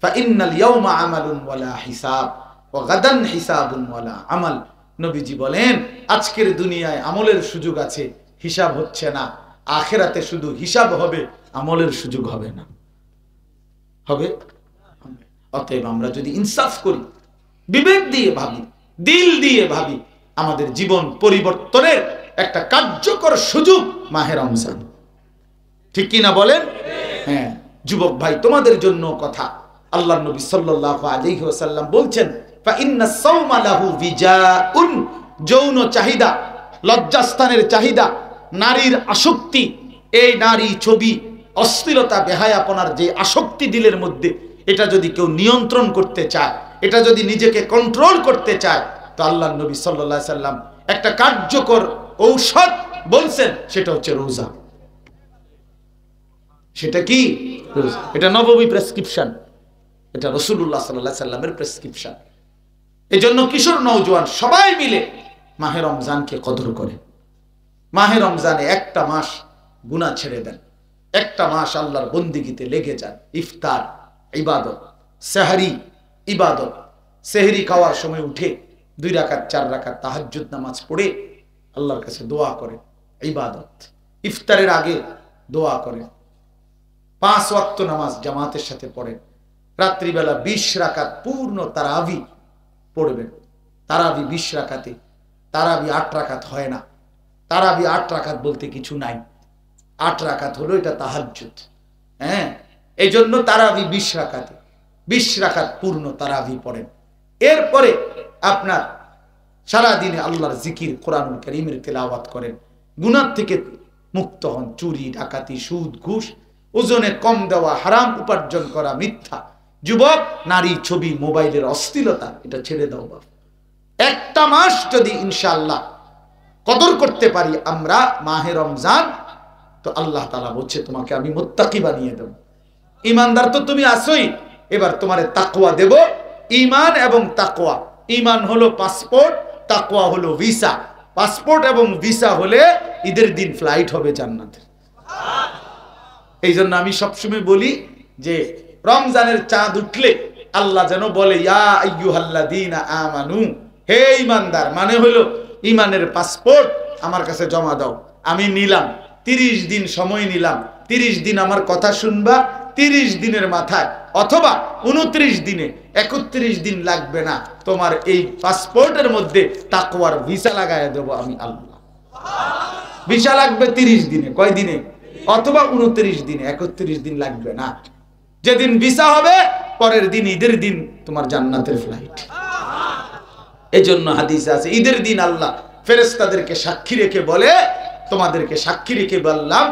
ফাইন্নাল ইয়াউমা আমালুন ওয়ালা হিসাব ওয়া গাদান হিসাবুন ওয়ালা আমাল। নবীজি বলেন আজকের দুনিয়ায় আমলের সুযোগ আছে, হিসাব হচ্ছে না। আখিরাতে শুধু হিসাব হবে, আমলের সুযোগ হবে না। হবে? অতএব আমরা যদি ইনসাফ করি, বিবেক দিয়ে ভাবি, দিল দিয়ে ভাবি, আমাদের জীবন পরিবর্তনের একটা কার্যকর সুযোগ মাহে রমজান। ঠিক কি না বলেন? হ্যাঁ যুবক ভাই, তোমাদের জন্য কথা। আল্লাহর নবী সাল্লাল্লাহু আলাইহি ওয়াসাল্লাম বলছেন ফা ইন্নাস সাওমা লাহু বিজাউন, যৌন চাহিদা, লজ্জাস্থানের চাহিদা, নারীর আসক্তি, এই নারী ছবি, অশ্লীলতা, বেহায়াপনার যে আসক্তি দিলের মধ্যে, এটা যদি কেউ নিয়ন্ত্রণ করতে চায়, এটা যদি নিজেকে কন্ট্রোল করতে চায়, তো আল্লাহর নবী সাল্লাল্লাহু আলাইহি ওয়াসাল্লাম একটা কার্যকর ঔষধ বলছেন, সেটা হচ্ছে রোজা। সেটা কি? রোজা। এটা নববী প্রেসক্রিপশন, এটা রাসূলুল্লাহ সাল্লাল্লাহু আলাইহি ওয়াসাল্লামের প্রেসক্রিপশন। এজন্য কিশোর নওজোয়ান সবাই মিলে মাহে রমজানকে কদর করে। মাহে রমজানে একটা মাস গুনাহ ছেড়ে দেন, একটা মাস আল্লাহর বন্দেগীতে লেগে যান। ইফতার ইবাদত, সেহরি ইবাদত, সেহরি খাওয়ার সময় উঠে 2 রাকাত 4 রাকাত তাহাজ্জুদ নামাজ পড়ে আল্লাহর কাছে দোয়া করে, ইবাদত। ইফতারের আগে দোয়া করে, 5 ওয়াক্ত নামাজ জামাতের সাথে পড়েন। রাত্রিবেলা 20 রাকাত পূর্ণ তারাবি পড়বেন। তারাবি 20 রাকাতে, তারাবি 8 রাকাত হয় না। তারাবি 8 রাকাত বলতে কিছু নাই, 8 রাকাত হলো এটা তাহাজ্জুদ। হ্যাঁ, এই জন্য তারাবি 20 রাকাতে, 20 রাকাত পূর্ণ তারাবি পড়েন। এরপরে আপনার সারাদিনে আল্লাহর জিকির, কোরআনুল কারীমের তেলাওয়াত করেন। গুনাহ থেকে মুক্ত হন। চুরি, ডাকাতি, সুদ, ঘুষ, ওজনে কম দেওয়া, হারাম উপার্জন করা, মিথ্যা, যুবক, নারী ছবি, মোবাইলের অশ্লীলতা, এটা ছেড়ে দাও বাপ। একটা মাস যদি ইনশাআল্লাহ কদর করতে পারি আমরা মাহে রমজান, তো আল্লাহ তাআলা বলছে তোমাকে আমি মুত্তাকি বানিয়ে দেব। ঈমানদার তো তুমি আসোই, এবার তোমারে তাকওয়া দেব। ঈমান এবং তাকওয়া, ঈমান হলো পাসপোর্ট, তাকওয়া হলো ভিসা। পাসপোর্ট এবং ভিসা হলে ঈদের দিন ফ্লাইট হবে জান্নাতের। এই জন্য আমি সবসময় বলি যে রমজানের চাঁদ উঠলে আল্লাহ যেন বলে ইয়া আইয়ুহাল্লাযীনা আমানু, হে ঈমানদার, মানে হলো ঈমানের পাসপোর্ট আমার কাছে জমা দাও। আমি নিলাম 30 দিন সময় নিলাম, 30 দিন আমার কথা শুনবা। 30 দিনের মাথায় অথবা 29 দিনে, 31 দিন লাগবে না, তোমার এই পাসপোর্টের মধ্যে তাকওয়ার ভিসা লাগায় দেব আমি আল্লাহ। ভিসা লাগবে 30 দিনে, কয় দিনে? অথবা 29 দিনে, 31 দিন লাগবে না। যেদিন ভিসা হবে পরের দিন ঈদের দিন তোমার জান্নাতের ফ্লাইট। এজন্য হাদিসে আছে ঈদের দিন আল্লাহ ফেরেশতাদেরকে সাক্ষী রেখে বলে, তোমাদেরকে সাক্ষী রেখে বললাম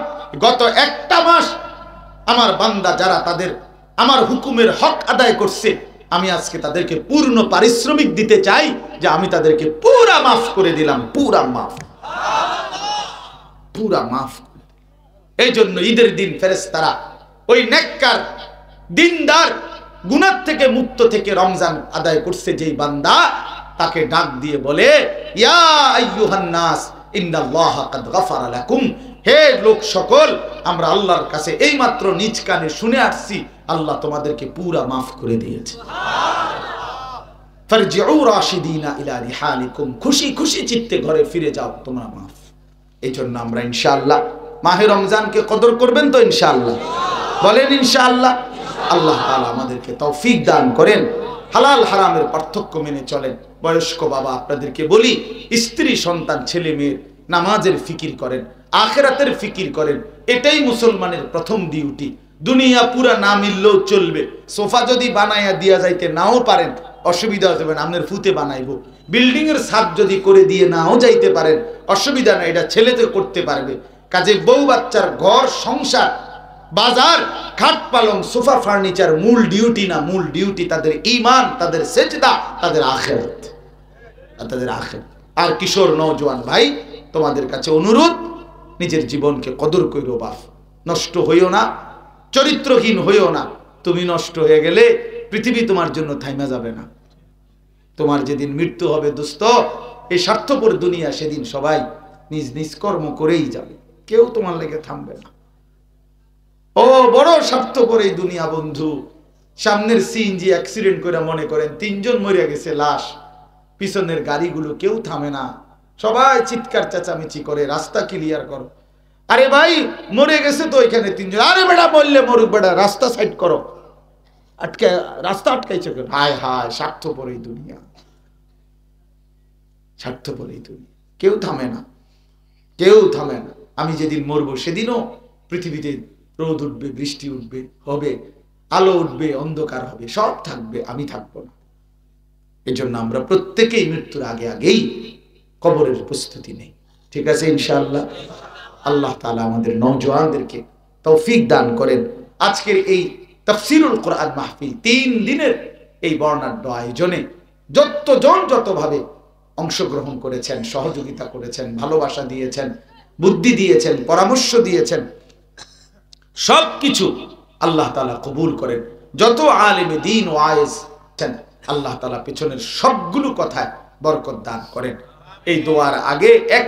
গত একটা মাস আমার বান্দা যারা তাদের আমার হুকুমের হক আদায় করছে, আমি আজকে তাদেরকে পূর্ণ পারিশ্রমিক দিতে চাই, যে আমি তাদেরকে পুরা মাফ করে দিলাম, পুরা মাফ, পুরা মাফ। এই জন্য ঈদের দিন ফেরেশতারা ওই নেককার দিনদার গুনাহ থেকে মুক্ত থেকে রমজান আদায় করছে যেই বান্দা, তাকে ডাক দিয়ে বলে ইয়া আইয়ুহান নাস ইন্নাল্লাহা কাদ গাফারা লাকুম, হে লোক সকল, আমরা আল্লাহর কাছে এইমাত্র নিজ কানে শুনে আসছি আল্লাহ তোমাদেরকে পুরা মাফ করে দিয়েছে। ফারজিউ রাশিদিনা ইলা রিহালিকুম, খুশি খুশি চিত্তে ঘরে ফিরে যাও, তোমরা মাফ। এই জন্য আমরা ইনশাআল্লাহ মাহে রমজানকে কদর করবেন তো ইনশাআল্লাহ, বলেন ইনশাআল্লাহ। আল্লাহ তাআলা আমাদেরকে তৌফিক দান করেন, হালাল হারামের পার্থক্য মেনে চলেন। বয়স্ক বাবা আপনাদেরকে বলি, স্ত্রী সন্তান ছেলে মেয়ের নামাজের ফিকির করেন, আখিরাতের ফিকির করেন। এটাই মুসলমানের প্রথম ডিউটি। দুনিয়া পুরা না মিললেও চলবে, সোফা যদি বানাইয়া দিয়া যাইতে নাও পারেন অসুবিধা হবে না, আপনার ফুতে বানাইবো। বিল্ডিং এর ছাদ যদি করে দিয়ে নাও যাইতে পারেন অসুবিধা নাই, এটা ছেলেতে করতে পারবে। কাজে বউ বাচ্চার ঘর সংসার, বাজার, খাট পালং, সোফা ফার্নিচার মূল ডিউটি না, মূল ডিউটি তাদের ঈমান, তাদের সেজদা, তাদের আখিরাত, তাদের আখিরাত। আর কিশোর নওজোয়ান ভাই, তোমাদের কাছে অনুরোধ, নিজের জীবনকে কদর কইরো বাপ, নষ্ট হইও না, চরিত্রহীন হইও না। তুমি নষ্ট হয়ে গেলে পৃথিবী তোমার জন্য থাইমা যাবে না। তোমার যেদিন মৃত্যু হবে দোস্ত, এই স্বার্থপর দুনিয়া সেদিন সবাই নিজ নিজ কর্ম করেই যাবে, কেউ তোমার লেগে থামবে না। ও বড় স্বার্থপর এই দুনিয়া বন্ধু। সামনের সিএনজি অ্যাক্সিডেন্ট করে মনে করেন 3 জন মরে গেছে, লাশ, পিছনের গাড়িগুলো কেউ থামে না, সবাই চিৎকার চেঁচামেচি করে রাস্তা ক্লিয়ার করো। আরে ভাই মরে গেছে তো এখানে 3 জন, আরে বেটা বললে মরুক বেটা, রাস্তা সাইড করো, আটকে রাস্তা আটকাইছে কেন? হায় হায়, স্বার্থপর এই দুনিয়া, স্বার্থপর এই দুনিয়া, কেউ থামে না, কেউ থামে না। আমি যেদিন মরবো সেদিনও পৃথিবীতে রোদ উঠবে, বৃষ্টি উঠবে, হবে আলো উঠবে, অন্ধকার হবে, সব থাকবে, আমি থাকবো না। এজন্য আমরা প্রত্যেকেই মৃত্যুর আগে আগেই কবরের প্রস্তুতি নেই, ঠিক আছে ইনশাআল্লাহ। আল্লাহ তাআলা আমাদের নওজওয়ানদেরকে তৌফিক দান করেন। আজকের এই তাফসীরুল কোরআন মাহফিল 3 দিনের এই বর্ণাঢ্য আয়োজনে যতভাবে অংশগ্রহণ করেছেন, সহযোগিতা করেছেন, ভালোবাসা দিয়েছেন, বুদ্ধি দিয়েছেন, পরামর্শ দিয়েছেন, সবকিছু আল্লাহ তাআলা কবুল করেন। যত আলেমে দ্বীন ও আয়েজ আছেন, আল্লাহ তাআলা পেছনের সবগুলো কথায় বরকত দান করেন। এই দোয়ার আগে এক